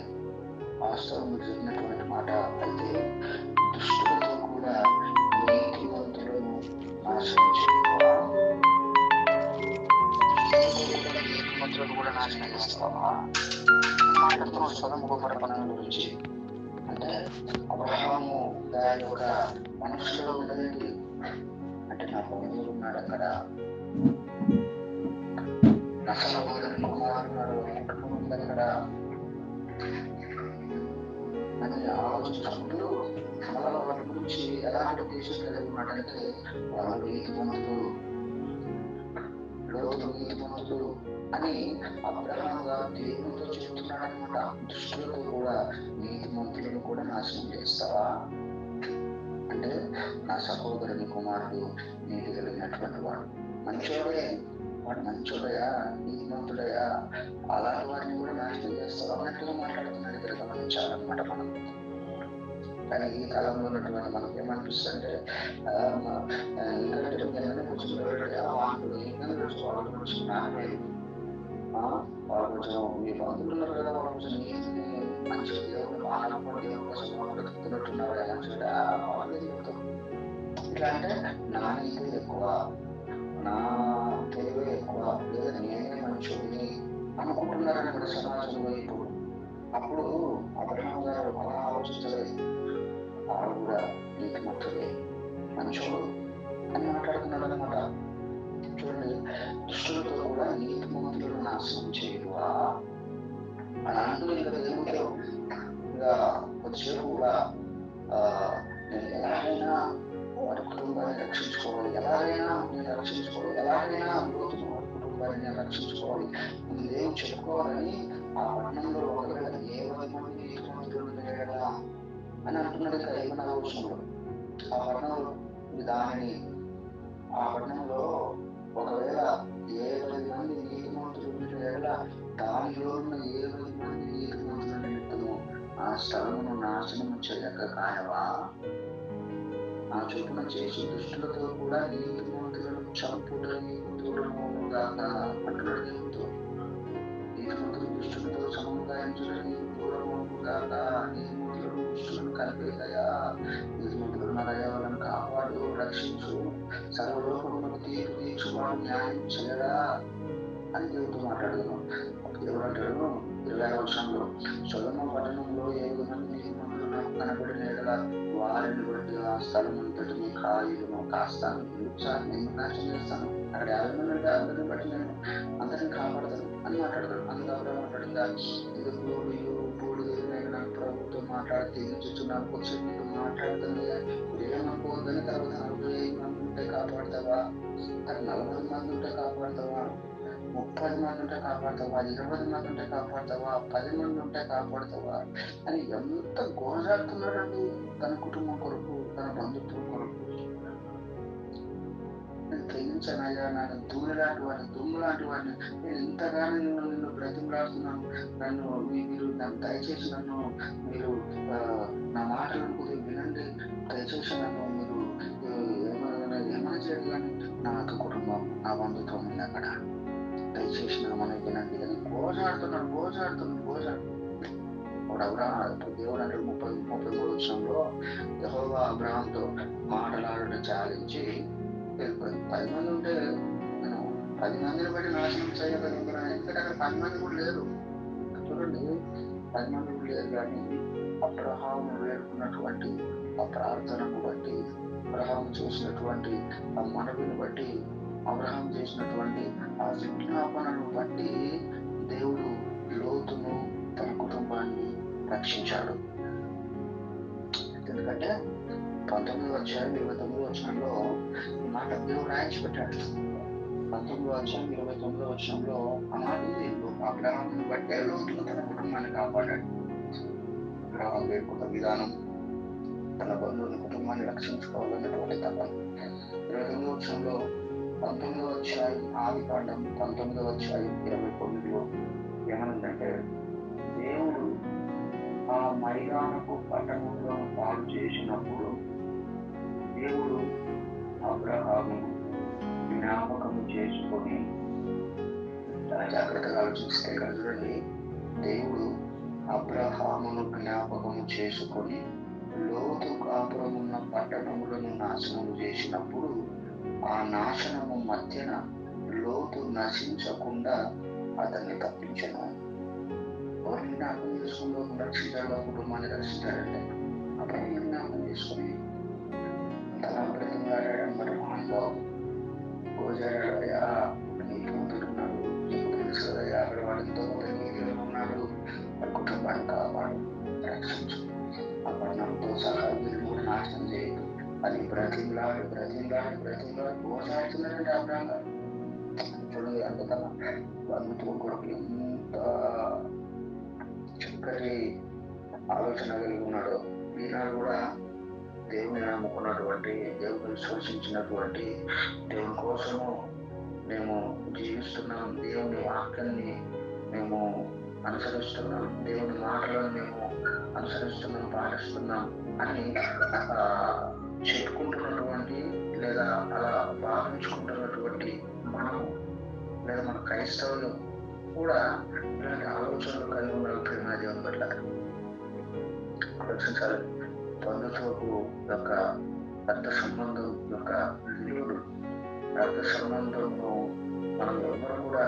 వాస్తవం మీరు చెప్పినటువంటి మాట, అయితే దుష్టులతో కూడా నీతిమంతులను నాశనం చేస్తావా? నీతిమంతులను కూడా నాశనం చేస్తావా? మాట్లాడుతున్నాడు సొదొమ గొమొర్రా పట్టణం గురించి. అంటే అబ్రహాము దాని యొక్క మనసులో ఉన్నదేంటి అంటే, నా బంధువులు ఉన్నాడు అక్కడ, నా సహోదరుని కుమారుడు ఉన్నాడు, కుటుంబం ఉంది అక్కడ అని ఆలోచించినప్పుడు మళ్ళా వాళ్ళ గురించి ఎలాంటి ఉద్దేశం కలిగి ఉన్నాడంటే, వాళ్ళు నీతిమంతులు, లోతు నీతిమంతులు అని అబ్రహాము గారు దేవునితో చెప్తున్నాడు అనమాట. దుష్టులతో కూడా నీతిమంతులను కూడా నాశనం చేస్తావా? అంటే నా సహోదరుని కుమారుడు నీతి కలిగినటువంటి వాడు, మంచోడే, వాడు మంచోడయా, నీతిమంతుడయా, అలాంటి వారిని కూడా నాశనం చేస్తావా అన్నట్టుగా మాట్లాడుతున్నాడు. ఇక్కడ గమనించాలన్నమాట మనం. కానీ ఈ కాలంలో ఉన్నటువంటి మనకి ఏమనిపిస్తుంది అంటే, ఎందుకంటే కొంచెం వాళ్ళు కొంచెం నాయకులు, వాళ్ళు కొంచెం మీ బంధువులు ఉన్నారు కదా, వాళ్ళు కొంచెం నీతిని మంచి దేవుడు ఆనందపడి దేవుడు కోసం బ్రతుకుతున్నట్టున్నారు కదా వాళ్ళు చెప్తారు. ఇట్లా అంటే నా నీతి ఎక్కువ, నా తెలివే ఎక్కువ, లేదా నేనే మంచిని అనుకుంటున్నారని కూడా సమాజంలో ఇప్పుడు. అప్పుడు అబ్రహాము గారు అలా ఆలోచించలేదు, వాడు కూడా నీతిమంతుడే, మంచోడు అని మాట్లాడుతున్నాడు అనమాట. చూడండి, దుష్టులతో కూడా నీతిమంతులను నాశనం చేయువా అని అంటూ ఇంకా దేవుడితో ఇంకా కొద్దిసేపు కూడా నేను ఎలాగైనా వారి కుటుంబాన్ని రక్షించుకోవాలి, ఎలాగైనా నేను రక్షించుకోవాలి, ఎలాగైనా లోతు వారి కుటుంబాన్ని నేను రక్షించుకోవాలి, నేను దేవుడు చెప్పుకోవాలని ఆ పట్టణంలో ఒకవేళ 20 మంది నీతిమంతులు ఉండేలా అని అంటున్నాడు. ఇంకా 24వ వచనంలో ఆ పట్టణంలో దానిని, ఆ పట్టణంలో ఒకవేళ 70 మంది నీతిమంతులు ఉండేలా దానిలో ఉన్న 70 మంది నీతిమంతుల నిమిత్తము ఆ స్థలమును నాశనము చేయక కాయవా? ఆ చొప్పున చేసి దుష్టులతో కూడా నీతిమంతులను చంపుట నీకు దూరమవుగాక అంటున్నాడు దేవుడితో. నీతిమంతులు దుష్టులతో సముదాయించుట నీకు దూరమవుగాక. నీతిమంతులను దుష్టులను కలిపేదయా, నీతిమంతులను నరయాలను కాపాడు, రక్షించు, సర్వలోకములకు తీర్పు తీర్చువాడు న్యాయం చేయడా అని దేవుడితో మాట్లాడుతున్నాం. దేవుడు అంటాడు 20వ వచనంలో, సొదొమ పట్టణంలో 7 మంది నీతిమంతులు నాకు కనబడిన ఎడల వారిని బట్టి ఆ స్థలం అంతటిని కాయులను కాస్తాను, నేను నాశనం చేస్తాను. అక్కడ 50 మంది అంటే అందరిని బట్టి నేను అందరిని కాపాడతాను అని మాట్లాడతాడు. అందులో మాట్లాడిందా, ఇది బూడిదైన ప్రభుత్వం మాట్లాడితే తెగించుతున్నాను, కొంచెం నీకు మాట్లాడుతుంది ఏమనుకోవద్దని. తర్వాత 45 మంది ఉంటే కాపాడతావా, 40 మంది ఉంటే కాపాడతావా, 30 మంది ఉంటే కాపాడతావా, 20 మంది ఉంటే కాపాడతావా, 10 మంది ఉంటే కాపాడతావా అని ఎంత గోజాడుతున్నాడండి తన కుటుంబం కొరకు, తన బంధుత్వం కొరకు. నేను తెగించానయ్యా, నన్ను ధూళి లాంటి వాడిని, దుమ్ము లాంటి వాడిని, నేను ఇంతగానో నిన్ను బ్రతిమలాడుతున్నాను, మీరు నన్ను దయచేసి మీరు నా మాటలను కొద్దిగా వినండి, దయచేసి నన్ను మీరు ఏమైనా చేయాలి, కానీ నా యొక్క కుటుంబం, నా బంధుత్వం ఉంది అక్కడ, దయచేసి నా మనం వినండి అని గోజాడుతున్నాడు. దేవుడు అంటే 33వ వచనంలో యెహోవా అబ్రహాముతో మాటలాడుట చాలించి వెళ్ళిపోయింది. 10 మంది ఉంటే నేను 10 మందిని బట్టి నాశనం చేయగలుగుతున్నాను, ఎందుకంటే అక్కడ 10 మంది కూడా లేరు. చూడండి, 10 మంది కూడా లేరు, కానీ అబ్రహాము వేడుకున్నటువంటి ఆ ప్రార్థనను బట్టి అబ్రహాం చేసినటువంటి ఆ మనవిని బట్టి, అబ్రహాం చేసినటువంటి ఆ విజ్ఞాపనను బట్టి దేవుడు లోతును తన కుటుంబాన్ని రక్షించాడు. ఎందుకంటే 19వ అధ్యాయం 29వ వచనంలో ఈ మాట దేవుడు రాయించి పెట్టాడు. 19వ అధ్యాయం 29వ వచనంలో ఆ మాట ఉంది, అబ్రహామును బట్టే లోతును తన కుటుంబాన్ని కాపాడాడు. అబ్రహాం వేడుకున్న విధానం, తన బంధువుని కుటుంబాన్ని రక్షించుకోవాలన్నటువంటి తపన. 29వ వచనంలో 19వ అధ్యాయం ఆదికాండం 19వ అధ్యాయం 29లో ఏమనుందంటే, దేవుడు ఆ మైదానపు పట్టణంలో పాలు చేసినప్పుడు దేవుడు అబ్రహాము జ్ఞాపకము చేసుకొని, జాగ్రత్తగా ఆలోచిస్తే ఇక్కడ చూడండి, దేవుడు అబ్రహామును జ్ఞాపకము చేసుకొని లోతు కాపురమున్న పట్టణములను నాశనము చేసినప్పుడు ఆ నాశనము మధ్యన లోతు నశించకుండా అతన్ని తప్పించను. ఎవరిని జ్ఞాపకం చేసుకుని లోతు రక్షించాడు, కుటుంబాన్ని రక్షించాడంటే అబ్రహాముని జ్ఞాపకం చేసుకుని తన బ్రతిమలాడాడన్నమాట. మహానుభావుడు గోజాడయ్యా, నీ కూతురున్నాడు, నీకు తెలుసు కదయ్యా, అక్కడ వాడితో ఉన్నాడు, వాడి కుటుంబాన్ని కాపాడు, రక్షించు, ఆ పట్టణంతో సహా వీరిని కూడా నాశనం చేయదు అని బ్రతిమలాడి గోజాడుతున్నాడంటే అబ్రహాం గారు. చూడండి, అంత తన బంధుత్వం కొరకు ఎంత చక్కటి ఆలోచన కలిగి ఉన్నాడు. ఈనాడు కూడా దేవుని నమ్ముకున్నటువంటి, దేవుని విశ్వసించినటువంటి, దేవుని కోసము మేము జీవిస్తున్నాం, దేవుని వాక్యాన్ని మేము అనుసరిస్తున్నాం, దేవుని మాటలను మేము అనుసరిస్తున్నాం, పాటిస్తున్నాం అని చెప్పుకుంటున్నటువంటి లేదా అలా భావించుకుంటున్నటువంటి మనము లేదా మన క్రైస్తవులు కూడా ఇలాంటి ఆలోచనలు కలిగి ఉండాలి. ప్రేమ దేవుని పట్ల ఆలోచించాలి. బంధుత్వపు యొక్క రక్త సంబంధం యొక్క విలువలు, రక్త సంబంధము మనం ఎవరు కూడా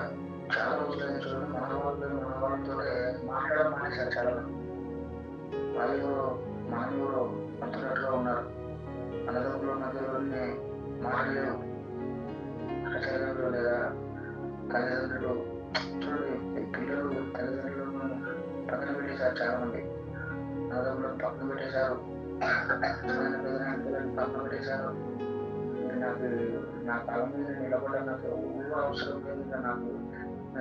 చాలా రోజులైన చూడండి, మన వాళ్ళతో మాట్లాడడం మానేశారు. చాలా వాళ్ళు మానవులు అంటున్నట్టుగా ఉన్నారు. అన్నదమ్ములు మధ్యలోనే మాట్లాడలేరు. తల్లిదండ్రులు లేదా తల్లిదండ్రులు చూడండి, పిల్లలు తల్లిదండ్రులను పక్కన పెట్టేశారు. చాలా మంది అన్నదమ్ములను పక్కన పెట్టేశారు, పక్కన పెట్టేశారు. నాకు నా కాలం మీద నిలబడ నాకు ఊరు అవసరం లేదు, నాకు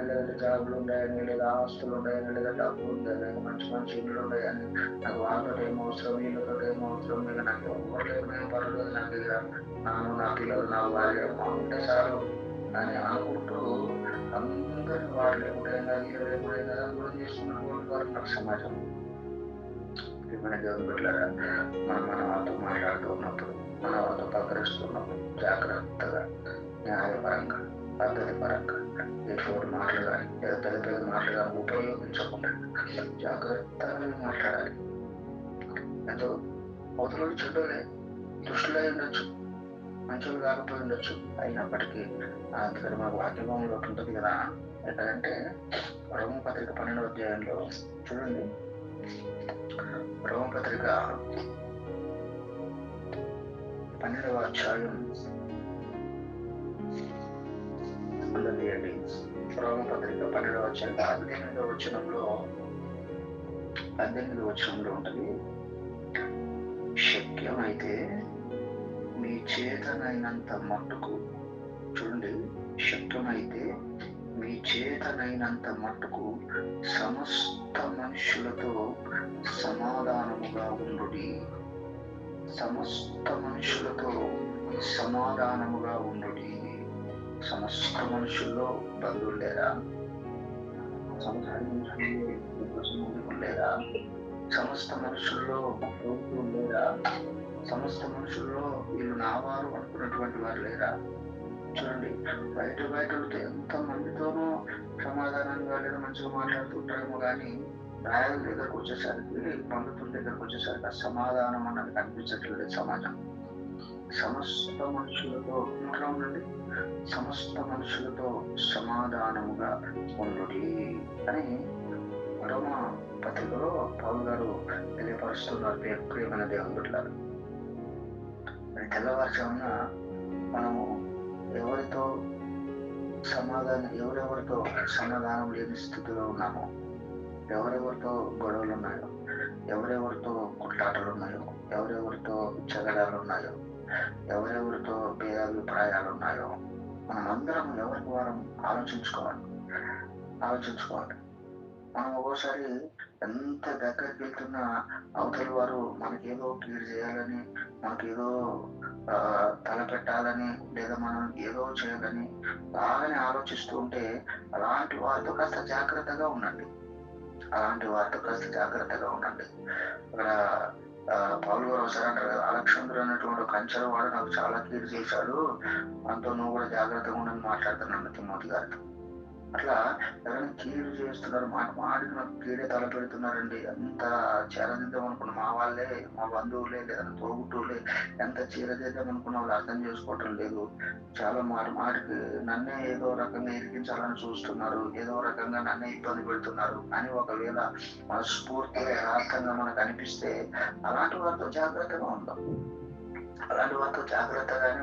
లేదంటే జాబులు ఉన్నాయని, లేదా ఆస్తులు ఉన్నాయని, లేదా డబ్బులు ఉందని, మంచి మంచి ఇళ్ళు ఉన్నాయని, నాకు వాళ్ళతో ఏం అవసరం, వీళ్ళతో ఏం అవసరం, లేదా నాకు ఎవరు లేకపోయినా పర్లేదు, నాకు ఇక నాను, నా పిల్లలు, నా భార్య ఉంటే చాలు అని అనుకుంటూ అందరినీ వాళ్ళు లేకుండా వీళ్ళు లేకుండా దూరం చేసుకున్నటువంటి వారు నాకు సమాజం. మన దేవుని బిడ్డలారా, మనం వాళ్ళతో మాట్లాడుతూ ఉన్నప్పుడు, మన వాళ్ళతో పలకరిస్తున్నప్పుడు జాగ్రత్తగా, న్యాయపరంగా, పద్ధతి పరంగా ఎటువంటి మాటలు కానీ లేదా పెద్ద పెద్ద మాటలు కానీ ఉపయోగించకుండా జాగ్రత్తగా మాట్లాడాలి. ఎంతో అవతల చెడ్డలే, దుష్టులై ఉండొచ్చు, మంచులు కాకపోయి ఉండొచ్చు, అయినప్పటికీ అందుకని మనకు వాక్యంలో ఉంటుంది కదా. ఎక్కడంటే రోమపత్రిక 12వ అధ్యాయంలో చూడండి, రోమపత్రిక 12వ అధ్యాయం రోమపత్రిక 12వ అధ్యాయం 18వ వచనంలో ఉంటుంది, శక్యమైతే మీ చేతనైనంత మట్టుకు, చూడండి, శక్యమైతే మీ చేతనైనంత మట్టుకు సమస్త మనుషులతో సమాధానముగా ఉండుడి. సమస్త మనుషులతో సమాధానముగా ఉండుడి. సమస్త మనుషుల్లో బంధువులు లేరా? సమస్త మనుషులు లేరా? సమస్త మనుషుల్లో ప్రభుత్వం లేరా? సమస్త మనుషుల్లో వీళ్ళు నావారు అనుకున్నటువంటి వారు లేరా? చూడండి, బయటతో ఎంత మందితోనూ సమాధానంగా లేదా మంచిగా మాట్లాడుతుంటారేమో కానీ రాయల దగ్గరకు వచ్చేసరికి, బంధువుల దగ్గరకు వచ్చేసరికి ఆ సమాధానం అన్నది కనిపించట్లేదు సమాజం. సమస్త మనుషులతో ఇంట్లో ఉండండి, సమస్త మనుషులతో సమాధానముగా ఉండుడి అని రోమ పత్రికలో పౌలు గారు తెలియపరుస్తున్నారు. ప్రియమైన దేవుని బిడ్డలారా, మరి తెల్లవారుజామున మనము ఎవరెవరితో సమాధానం లేని స్థితిలో ఉన్నామో, ఎవరెవరితో గొడవలు ఉన్నాయో, ఎవరెవరితో కొట్లాటలు ఉన్నాయో, ఎవరెవరితో జగడాలు ఉన్నాయో, ఎవరెవరితో భేదాభిప్రాయాలు ఉన్నాయో, మనం అందరం ఎవరికి వారం ఆలోచించుకోవాలి. మనం ఒక్కోసారి ఎంత దగ్గరికి వెళ్తున్నా అవతల వారు మనకేదో కీడు చేయాలని, మనకేదో తలపెట్టాలని, లేదా మనం ఏదో చేయాలని బాగానే ఆలోచిస్తూ ఉంటే అలాంటి వారితో కాస్త జాగ్రత్తగా ఉండండి. అక్కడ పౌలు గారు ఒకసారి అంటారు కదా, అలెగ్జాండర్ అనేటువంటి కంచెల వాడు నాకు చాలా కీడు చేశాడు, మనతో నువ్వు కూడా జాగ్రత్తగా ఉండని మాట్లాడుతున్నాను తిమోతి గారితో. అట్లా ఎవరైనా కీడు చేస్తున్నారు, మాటికి నాకు కీడే తలపెడుతున్నారండి, ఎంత చేరదిద్దాం అనుకున్న మా వాళ్ళే, మా బంధువులే, లేదా తోబుట్టువులే ఎంత చీరదిద్దాం అనుకున్న వాళ్ళు అర్థం చేసుకోవటం లేదు. చాలా మాటికి నన్నే ఏదో రకంగా ఇరికించాలని చూస్తున్నారు, ఏదో రకంగా నన్నే ఇబ్బంది పెడుతున్నారు అని ఒకవేళ మనస్ఫూర్తిగా యథార్థంగా మనకు అనిపిస్తే అలాంటి వారితో జాగ్రత్తగానే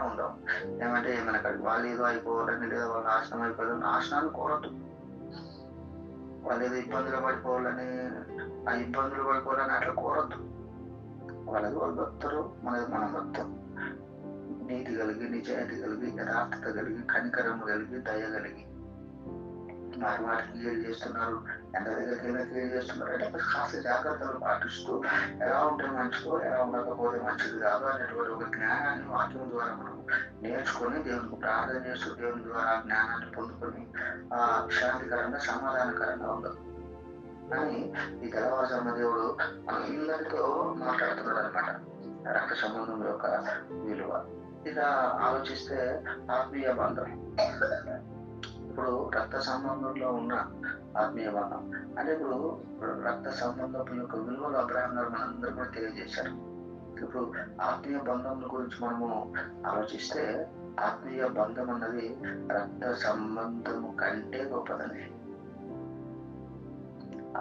ఉందాం. ఏమంటే మనకి వాళ్ళు ఏదో అయిపోవాలని, లేదా వాళ్ళు నాశనం అయిపోవాలని నాశనాన్ని కోరద్దు. వాళ్ళు ఏదో ఇబ్బందులు పడిపోవాలని అట్లా కోరద్దు. వాళ్ళది వాళ్ళు భక్తులు, మనం భక్తం. నీతి కలిగి, నిజాయితీ కలిగి, యథార్థత కలిగి, కనికరము కలిగి, దయ కలిగి వాటికి క్లియర్ చేస్తున్నారు, ఎంత దగ్గరికి క్లియర్ చేస్తున్నారు అంటే కాస్త జాగ్రత్తలు పాటిస్తూ ఎలా ఉంటే మంచిదో, ఎలా ఉండకపోతే మంచిది కాదు అనేటువంటి ఒక జ్ఞానాన్ని వాక్యం ద్వారా మనం నేర్చుకొని దేవునికి ప్రార్థన చేస్తూ దేవుని ద్వారా జ్ఞానాన్ని పొందుకొని శాంతికరంగా సమాధానకరంగా ఉండదు. కానీ ఈ తెల్లవారుజామున దేవుడు అందరితో మాట్లాడుతున్నాడు అనమాట, రక్త సంబంధం యొక్క విలువ. ఇలా ఆలోచిస్తే ఆత్మీయ బంధం, ఇప్పుడు రక్త సంబంధంలో ఉన్న ఆత్మీయ బంధం అంటే, ఇప్పుడు రక్త సంబంధం యొక్క విలువలు అబ్రహాం గారు మనందరూ కూడా తెలియజేశారు. ఇప్పుడు ఆత్మీయ బంధం గురించి మనము ఆలోచిస్తే, ఆత్మీయ బంధం అన్నది రక్త సంబంధము కంటే గొప్పదని.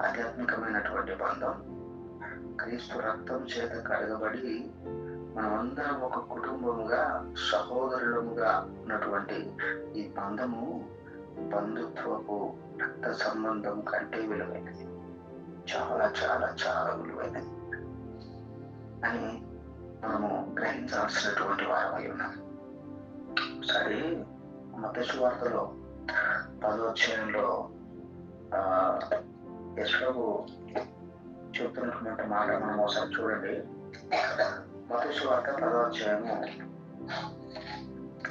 ఆధ్యాత్మికమైనటువంటి బంధం, క్రీస్తు రక్తం చేత కడగబడి మనమందరం ఒక కుటుంబముగా, సహోదరులముగా ఉన్నటువంటి ఈ బంధము బంధుత్వపు రక్త సంబంధం కంటే విలువైనది, చాలా చాలా చాలా విలువైనది అని మనము గ్రహించాల్సినటువంటి వారమై ఉన్నాం. సరే, మత్తయి సువార్తలో 10వ అధ్యాయంలో యేసు చెప్తున్నటువంటి మాట మనం ఒకసారి చూడండి. మత్తయి సువార్త 10వ అధ్యాయము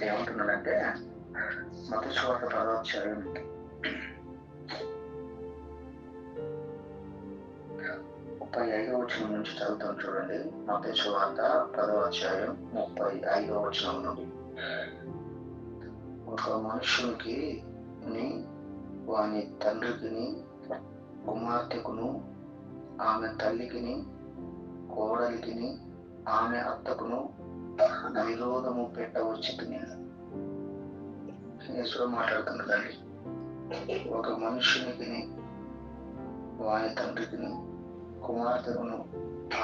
ఏమంటున్నాడంటే, మత్తయి సువార్త 10వ అధ్యాయం 35వ వచనం నుంచి చదువుతాం చూడండి. మత్తయి సువార్త 10వ అధ్యాయం 35వ వచనం నుండి. ఒక మనుషునికి వాని తండ్రికిని, కుమార్తెకును, ఆమె తల్లికిని, కోడలికిని, ఆమె అత్తకును విరోధము పెట్టవచ్చుని. యేసు మాట్లాడుతున్నదండి. ఒక మనుషునికి వాని తండ్రికిని, కుమార్తెకును,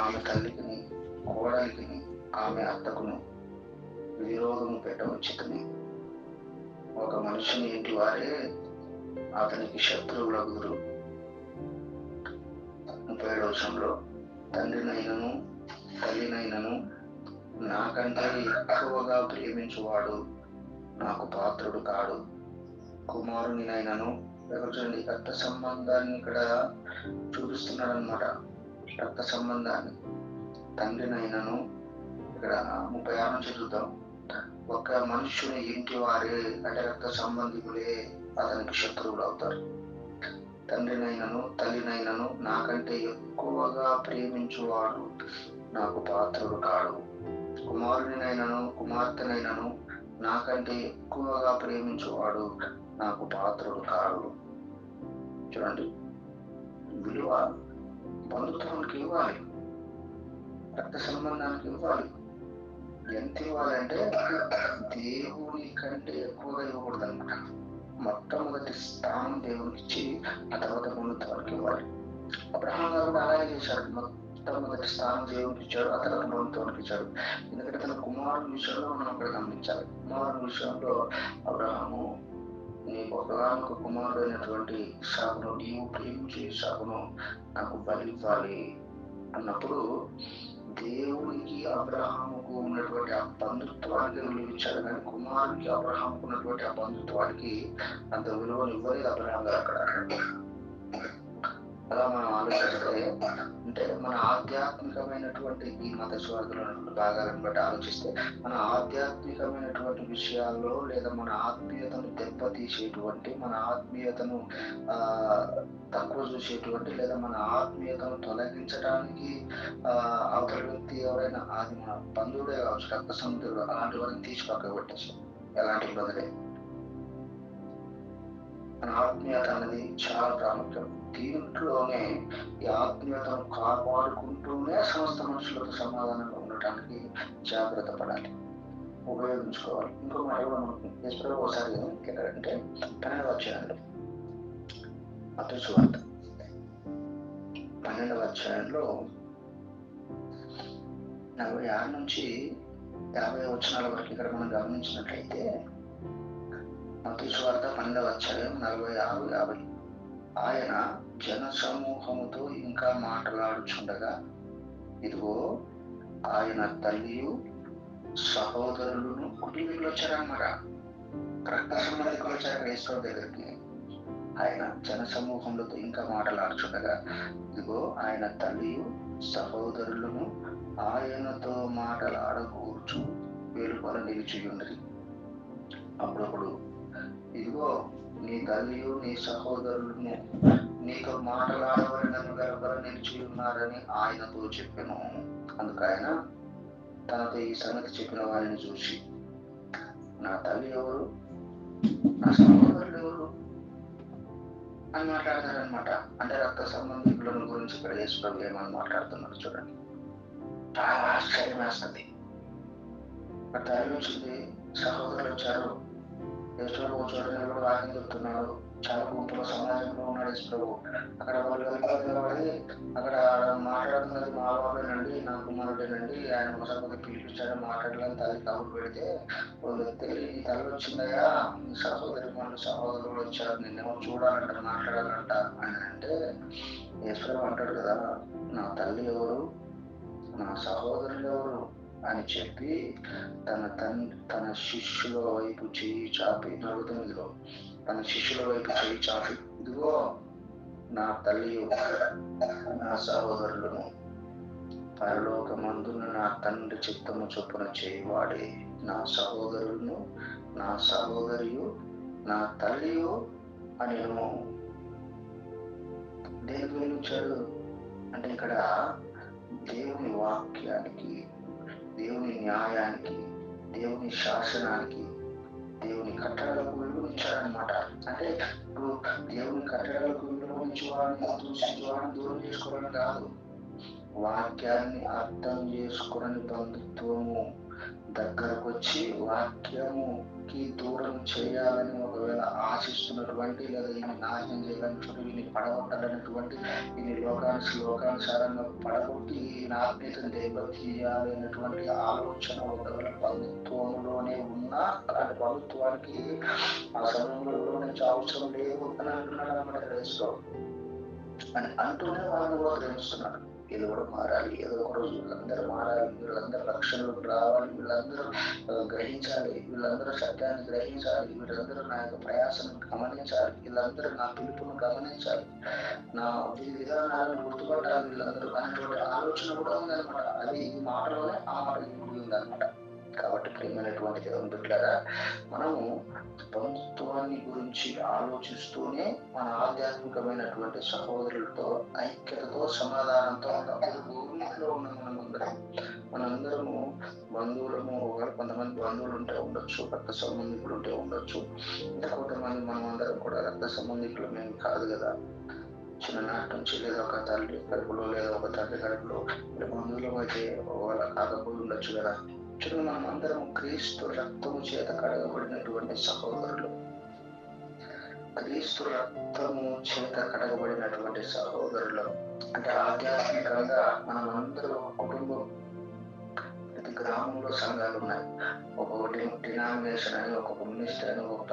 ఆమె తల్లికిని, కోడలికిని, ఆమె అత్తకును విరోధము పెట్టవచ్చుని. ఒక మనుషుని ఇంటి వారే అతనికి శత్రువులగుదురు. 37వ వచనంలో, తండ్రినైనను తల్లినైనను నాకంటే ఎక్కువగా ప్రేమించువాడు నాకు పాత్రుడు కాడు. కుమారునినైనను, చూడండి రక్త సంబంధాన్ని ఇక్కడ చూపిస్తున్నాడు అనమాట. రక్త సంబంధాన్ని, తండ్రినైనను, ఇక్కడ 36 నుంచి చూద్దాం. ఒక మనుష్యుని ఇంటి వారే అంటే రక్త సంబంధికులే అతనికి శత్రువులు అవుతారు. తండ్రినైనను తల్లినైనను నాకంటే ఎక్కువగా ప్రేమించువాడు నాకు పాత్రుడు కాడు. కుమారునినైనను కుమార్తెనైనను నాకంటే ఎక్కువగా ప్రేమించువాడు నాకు పాత్రుడు కాడు. చూడండి, విలువ బంధుత్వానికి ఇవ్వాలి, రక్త సంబంధానికి ఇవ్వాలి. ఎంత ఇవ్వాలంటే దేవుని కంటే ఎక్కువగా ఇవ్వకూడదు అనమాట. మొట్టమొదటి స్థానం దేవునికి ఇచ్చి ఆ తర్వాత బంధుత్వానికి ఇవ్వాలి. అబ్రహాం గారు కూడా అలాగే చేశాడు. మొట్టమొదటి స్థానం దేవునికి ఇచ్చాడు, ఆ తర్వాత బంధుత్వానికి ఇచ్చాడు. ఎందుకంటే తన కుమారుని విషయంలో మనం అక్కడ గమనించాలి. కుమారుని విషయంలో అబ్రహాము, నీ ఒకగానొక కుమారుడు అయినటువంటి ఇస్సాకును నీవు ప్రేమించే ఇస్సాకును నాకు బలి ఇవ్వాలి అన్నప్పుడు దేవునికి అబ్రహాముకు ఉన్నటువంటి ఆ బంధుత్వానికి విలువ ఇచ్చాడు, కానీ కుమారునికి అబ్రహాముకు ఉన్నటువంటి ఆ బంధుత్వానికి అంత విలువను ఇవ్వలేదు అబ్రహాం గారు అక్కడ. అలా మనం ఆలోచిస్తే, అంటే మన ఆధ్యాత్మికమైనటువంటి ఈ మత స్వార్థులను భాగాలను బట్టి ఆలోచిస్తే, మన ఆధ్యాత్మికమైనటువంటి విషయాల్లో లేదా మన ఆత్మీయతను దెబ్బతీసేటువంటి, మన ఆత్మీయతను తక్కువ చూసేటువంటి, లేదా మన ఆత్మీయతను తొలగించడానికి అవతల వ్యక్తి ఎవరైనా, అది మన బంధువుడే కావచ్చు, రక్త సముద్రుడు, అలాంటి వారిని తీసి పక్కకు పెట్టేసాం. ఎలాంటి ఇబ్బంది లేదు. మన ఆత్మీయత అనేది చాలా ప్రాముఖ్యం. దీంట్లోనే ఈ ఆత్మీయతను కాపాడుకుంటూనే సమస్త మనుషులతో సమాధానంగా ఉండటానికి జాగ్రత్త పడాలి, ఉపయోగించుకోవాలి. ఇంకో మాట కూడా మనకు ఈశ్వరు ఒకసారి ఎక్కడంటే 12వ అధ్యాయంలో, మత్తయి సువార్త 12వ అధ్యాయంలో 46 నుంచి 50 వచనాల వరకు ఇక్కడ మనం గమనించినట్లయితే, మత్తయి సువార్త 12వ అధ్యాయం 46, 50. ఆయన జన సమూహముతో ఇంకా మాట్లాడుచుండగా, ఇదిగో ఆయన తల్లియు సహోదరులను కుటుంబీకులు వచ్చారన్నమాట. రక్త సంబంధికులు వచ్చారు యేసు దగ్గరికి. ఆయన జన సమూహములతో ఇంకా మాట్లాడుచుండగా, ఇదిగో ఆయన తల్లియు సహోదరులను ఆయనతో మాట్లాడకూర్చు వెలుపల నిలిచియుండిరి. అప్పుడప్పుడు, ఇదిగో నీ తల్లియు నీ సహోదరులను నీతో మాట్లాడవలనని వెలుపల నిలిచి ఉన్నారని ఆయనతో చెప్పెను. అందుకు ఆయన తనతో ఈ సంగతి చెప్పిన వారిని చూసి, నా తల్లి ఎవరు, నా సహోదరులు ఎవరు అని మాట్లాడతారనమాట. అంటే రక్త సంబంధికుల గురించి ఇక్కడ యేసు ప్రభు ఏమని మాట్లాడుతున్నారు చూడండి. చాలా ఆశ్చర్యం వేస్తుంది. తల్లి వచ్చింది, సహోదరులు వచ్చారు, యేసు ప్రభు చూడని కూడా వాక్యం చెప్తున్నాడు. చాలా గుంపుల సమాజంలో ఉన్నాడు యేసు ప్రభు. అక్కడ వాళ్ళు వెళ్ళి అక్కడ మాట్లాడుతున్నది మా బాబేనండి, నా కుమారుడేనండి, ఆయన ఒకసారి పిలిపించాడు, మాట్లాడలేని తల్లి కబురు పెడితే ఓ వ్యక్తి, ఈ తల్లి వచ్చిందయ్యా, నీ సహోదరి మన సహోదరులు వచ్చారు, నిన్నేమో చూడాలంట, మాట్లాడాలంట అని అంటే, యేసు ప్రభు అంటాడు కదా, నా తల్లి ఎవరు, నా సహోదరులు ఎవరు అని చెప్పి తన శిష్యుల వైపు చేయి చాపి, 49లో తన శిష్యుల వైపు చేయి చాపి, ఇదిగో నా తల్లి నా సహోదరులను, పరలోకమందున నా తండ్రి చిత్తము చొప్పున చేయవాడే నా సహోదరులను, నా సహోదరియు, నా తల్లియు అని దేనికి వెళ్ళొచ్చాడు అంటే, ఇక్కడ దేవుని వాక్యానికి, దేవుని న్యాయానికి, దేవుని శాసనానికి, దేవుని కట్టడలకు విలువనిచ్చాడనమాట. అంటే ఇప్పుడు దేవుని కట్టడలకు విలువనిచ్చి వాడిని దూషించి వాడిని దూరం చేసుకోవడం కాదు, వాక్యాన్ని అర్థం చేసుకుని బంధుత్వము దగ్గరకు వచ్చి వాక్యముకి దూరం చేయాలని ఒకవేళ ఆశిస్తున్నటువంటి, లేదా ఈయన నాశనం చేయాలనుకుంటే, వీని పడగొట్టాలనేటువంటి, ఈయన లోకానుసారంగా పడగొట్టి ఈయన ఆత్మీయతను దెబ్బతీయాలి అనేటువంటి ఆలోచన ఒకవేళ బంధుత్వంలోనే ఉన్నా, అలాంటి బంధుత్వానికి ఆ సమయంలో నుంచి అవసరం లేదు అని అంటున్నాడు అన్నమాట యేసు అని అంటూనే వాళ్ళని కూడా ప్రేమిస్తున్నాడు. ఇది కూడా మారాలి, ఏదో ఒక రోజు వీళ్ళందరూ మారాలి, వీళ్ళందరూ రక్షణలోకి రావాలి, వీళ్ళందరూ గ్రహించాలి, వీళ్ళందరూ సత్యాన్ని గ్రహించాలి, వీళ్ళందరూ నా యొక్క ప్రయాసను గమనించాలి, వీళ్ళందరూ నా పిలుపును గమనించాలి, నా విధానాలను గుర్తుపట్టాలి వీళ్ళందరూ అనేటువంటి ఆలోచన కూడా ఉందన్నమాట. అది ఈ మాటలోనే ఆ మాట ఉందన్నమాట. కాబట్టి ప్రియమైనటువంటి దేవుని బిడ్డలారా, మనము బంధుత్వాన్ని గురించి ఆలోచిస్తూనే మన ఆధ్యాత్మికమైనటువంటి సహోదరులతో ఐక్యతతో సమాధానంతో భూమిలో ఉన్న మనందరము బంధువులము. ఒకవేళ కొంతమంది బంధువులు ఉంటే ఉండొచ్చు, రక్త సంబంధికులు ఉంటే ఉండొచ్చు, ఇంకా కొంతమంది మనం అందరం కూడా రక్త సంబంధికులు మేము కాదు కదా, చిన్ననాటి నుంచి లేదా ఒక తల్లి కడుపులో లేదా ఒక తండ్రి కడుపులో బంధువులం అయితే ఒకవేళ కాకపోయి ఉండొచ్చు కదా. చూడండి, మనం అందరం క్రీస్తు రక్తము చేత కడగబడినటువంటి సహోదరులు. క్రీస్తు రక్తము చేత కడగబడినటువంటి సహోదరులు. అంటే ఆధ్యాత్మికంగా మనమందరూ ఒక కుటుంబం. ప్రతి గ్రామంలో సంఘాలు ఉన్నాయి. ఒక్కొక్కటి డినామినేషన్ అని, ఒక్కొక్క మినిస్టర్ అని, ఒక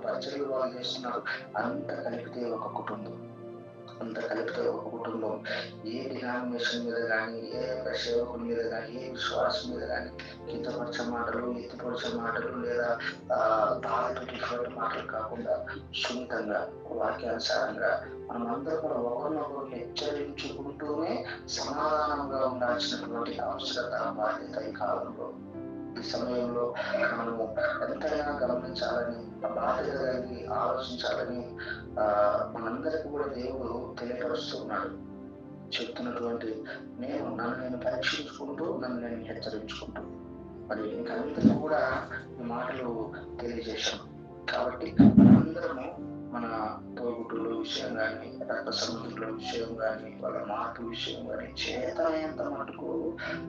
పరిచయలు వాళ్ళు చేస్తున్నారు. అంత కలిపితే ఒక కుటుంబం. అంత కలిపితే ఒక కుటుంబం. ఏ డినామినేషన్ మీద కానీ, ఏ సేవకుల మీద కానీ, ఏ విశ్వాసం మీద కానీ కించపరిచే మాటలు, ఎత్తిపరిచే మాటలు లేదా బాధ పెట్టేటువంటి మాటలు కాకుండా సున్నితంగా వాక్యానుసారంగా మనమందరం కూడా ఒకరినొకరు హెచ్చరించుకుంటూనే సమాధానంగా ఉండాల్సినటువంటి అవసరత, బాధ్యత ఈ కాలంలో, ఈ సమయంలో మనము ఎంతైనా గమనించాలని, బాధ్యత కలిగి ఆలోచించాలని మనందరికీ కూడా దేవుడు తెలియపరుస్తున్నాడు. చెప్తున్నటువంటి నన్ను నేను పరీక్షించుకుంటూ, నన్ను నేను హెచ్చరించుకుంటూ, మరి ఇంకందరూ కూడా ఈ మాటలు తెలియజేశాను. కాబట్టి మనందరము మన తోబుట్టుల విషయం కానీ, రక్త సముద్రుల విషయం కానీ, వాళ్ళ మార్పు విషయం కానీ చేతనైనంత మటుకు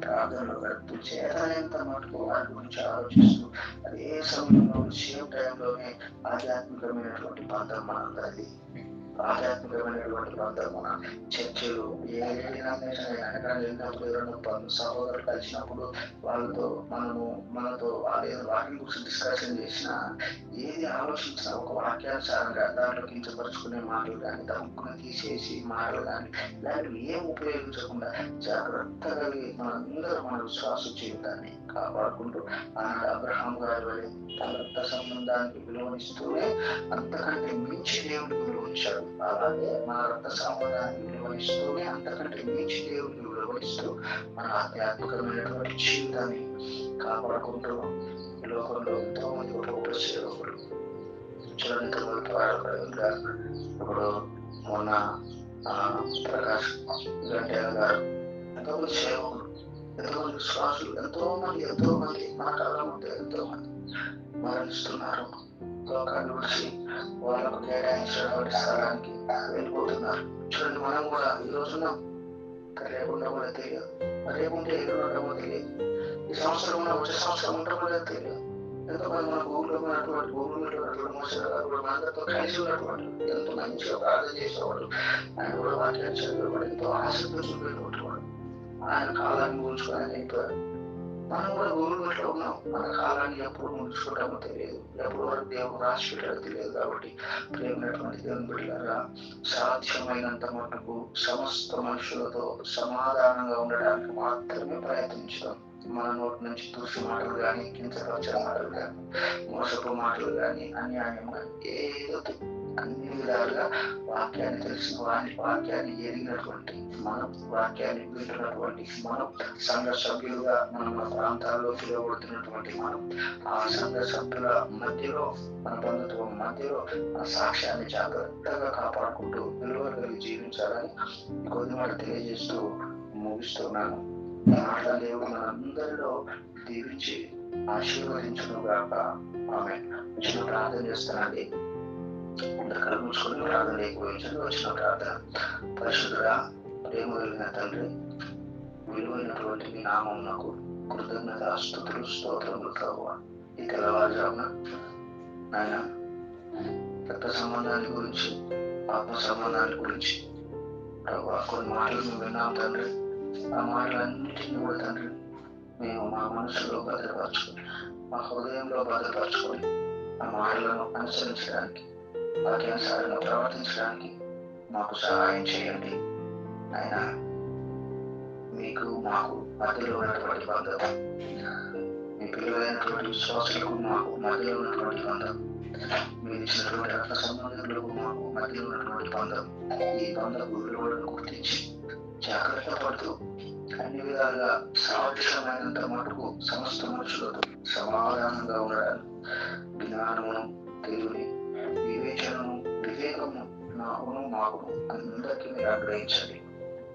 ప్రార్థనలు గడుపుతూ, చేతనైనంత మటుకు వారి గురించి ఆలోచిస్తూ, అదే సమయంలో సేమ్ టైంలోనే ఆధ్యాత్మికమైనటువంటి బంధం మనందరిది. ఆధ్యాత్మికమైనటువంటి బంధం మన చర్చలు ఏ డినామినేషన్ అయినా వెళ్ళినప్పుడు, ఎవరైనా సహోదరులు కలిసినప్పుడు మనతో వాటి గురించి డిస్కషన్ చేసినా, ఏది ఆలోచించినా ఒక వాక్యానుసారంగా దాంట్లో కించపరుచుకునే మాటలు కానీ, తప్పుకుని తీసేసి మాటలు కానీ ఇలాంటివి ఏం ఉపయోగించకుండా జాగ్రత్తగా మనందరూ మన విశ్వాస జీవితాన్ని కాపాడుకుంటూ ఆనాడు అబ్రహాం గారి వల్ల తన రక్త సంబంధానికి విలువనిస్తూనే అంతకంటే మించి దేవుడికి విలువనిచ్చాడు. అలాగే మన రక్త సంబంధానికి విలువనిస్తూనే అంతకంటే మించి దేవుడికి విలువనిస్తూ మన ఆధ్యాత్మికమైనటువంటి జీవితాన్ని కాపాడుకుంటూ ఈ లోకంలో ఎంతో మంది గొప్ప సేవకులు ఇప్పుడు మొన్న ప్రకాష్ గంటయ్య గారు, ఎంతో మంది సేవకులు, ఎంతో మంది విశ్వాసులు, ఎంతో మంది మన కళ్ళ ముందు ఎంతో మంది మరణిస్తున్నారు. లోకాన్ని విడిచి వాళ్ళకు కేటాయించినటువంటి స్థలానికి వెళ్ళిపోతున్నారు. చూడండి, మనం కూడా ఈ రోజున రేపుండా కూడా తెలియదు, రేపుంటే ఎదురుండమో తెలియదు, ఈ సంవత్సరం వచ్చే సంవత్సరం ఉండమో తెలియదు. ఎంతోమంది మన భూమిలో మనందరితో కలిసి ఉన్నటువంటి, ఎంతో మంచిగా ప్రార్థన చేసేవాడు, ఆయన కూడా వాక్యాన్ని చదివేవాడు, ఎంతో ఆసక్తి చూపెట్టుకుంటున్నాడు. ఆయన కాలాన్ని ఊహించుకొని ఆయన అయిపోయాడు. మనం కూడా భూమిలో ఉన్నాం. మన కాలాన్ని ఎప్పుడు ముగించుకుంటామో తెలియదు, ఎప్పుడు వరకు దేవుడు రాసి పెట్టాడో తెలియదు. కాబట్టి ప్రేమైనటువంటి దేవుని బిడ్డలారా, సాధ్యమైనంత మటుకు సమస్త మనుషులతో సమాధానంగా ఉండడానికి మాత్రమే ప్రయత్నించడం. మన నోటి నుంచి దూషి మాటలు కానీ, కించపరిచే మాటలు కానీ, మోసపు మాటలు కానీ, అన్యాయం కానీ ఏదో అన్ని విధాలుగా వాక్యాన్ని తెలిసిన వాక్యాన్ని ఎరిగినటువంటి మనం, వాక్యాన్ని వింటున్నటువంటి మనం, సంఘ సభ్యులుగా మన ప్రాంతాల్లో తిరగబడుతున్నటువంటి మనం, ఆ సంఘ సభ్యుల మధ్యలో, మన బంధుత్వం మధ్యలో మన సాక్ష్యాన్ని జాగ్రత్తగా కాపాడుకుంటూ విలువ కలిగి జీవించాలని కొద్ది మాట తెలియజేస్తూ ముగిస్తున్నాను. మాటల దేవుడు మనందరిలో దీవించి ఆశీర్వదించును గాక. ఆమె చిన్న ప్రార్థన చేస్తానండి. అందరు కలుపుకొని ప్రార్థన లేకపోయించండి. వచ్చిన ప్రార్థన. పరిశుద్ధుడా, ప్రేమ కలిగిన తండ్రి, విలువైనటువంటి మీ నామం నాకు కృతజ్ఞత స్తుతులు స్తోత్రములు ప్రభువా. ఈ తెల్లవారుజామున నాయన రక్త సంబంధాన్ని గురించి, ఆత్మ సంబంధాన్ని గురించి ప్రభువా కొన్ని మాటలు మేము విన్నాం తండ్రి. ఆ మాటలన్నింటినీ కూడా తండ్రి మేము మా మనసులో భద్రపరచుకొని, మా హృదయంలో భద్రపరచుకొని, ఆ మాటలను అనుసరించడానికి, వాక్యానుసారంగా ప్రవర్తించడానికి మాకు సహాయం చేయండి. ఆయన మీకు మాకు మధ్యలో ఉన్నటువంటి బంధం, మీ పిల్లలైనటువంటి విశ్వాసులకు మాకు మధ్యలో ఉన్నటువంటి బంధం, మీరు ఇచ్చినటువంటి రక్త సంబంధికులకు మాకు మధ్యలో ఉన్నటువంటి బంధం, ఈ బంధం విలువలను గుర్తించి జాగ్రత్త పడుతూ అన్ని విధాలుగా సాధ్యమైనంత మటుకు సమస్త మనుషులతో సమాధానంగా ఉండడానికి జ్ఞానమును, తెలివిని, వివేచనను, వివేకము నాకును మాకును అందరికీ మీరు ఆగ్రహించండి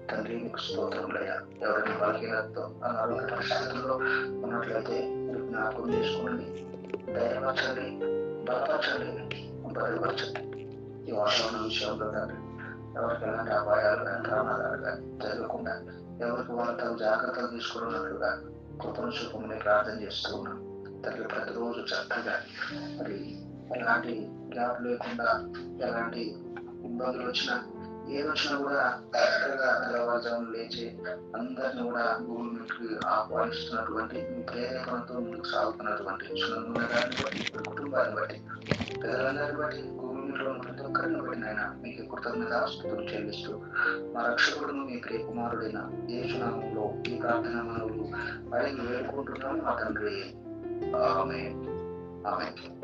తండ్రి. మీకు స్తోత్రములయ్యా. ఎవరైనా బలహీనతతో అనారోగ్య పరిస్థితుల్లో ఉన్నట్లయితే మీరు జ్ఞాపకం చేసుకోండి, ధైర్యపరచండి, బలపరచండి, బలపరచండి. ఈ వాతావరణ విషయంలో తండ్రి ఎవరికి ఎలాంటి అపాయాలు కానీ, ప్రమాదాలు కానీ జరగకుండా ఎవరికి వాళ్ళు తగు జాగ్రత్తలు తీసుకున్నట్లుగా కృపను చూపమని ప్రార్థన చేస్తూ ఉన్నాం తండ్రి. ప్రతిరోజు చక్కగా మరి ఎలాంటి గ్యాప్ లేకుండా ఎలాంటి ఇబ్బందులు వచ్చినా ఏదొచ్చినా కూడా కరెక్ట్గా తెల్లవారుజామున లేచి అందరిని కూడా గూగుల్ మీట్కి ఆహ్వానిస్తున్నటువంటి మీ ప్రేరేపణతో ముందుకు సాగుతున్నటువంటి చునందున్న గారిని బట్టి కుటుంబాన్ని బట్టి పిల్లలందరిని బట్టి గూగుల్ మీట్లో ఉన్న ప్రతి ఒక్కరిని బట్టి నాయన మీకు కృతజ్ఞతాస్తుతులు చెల్లిస్తూ మా రక్షకుడును మీ ప్రియ కుమారుడైన యేసునామంలో ఈ ప్రార్థన మనవులు అడిగి వేడుకుంటున్నాం మా తండ్రి. ఆమేన్. ఆమేన్.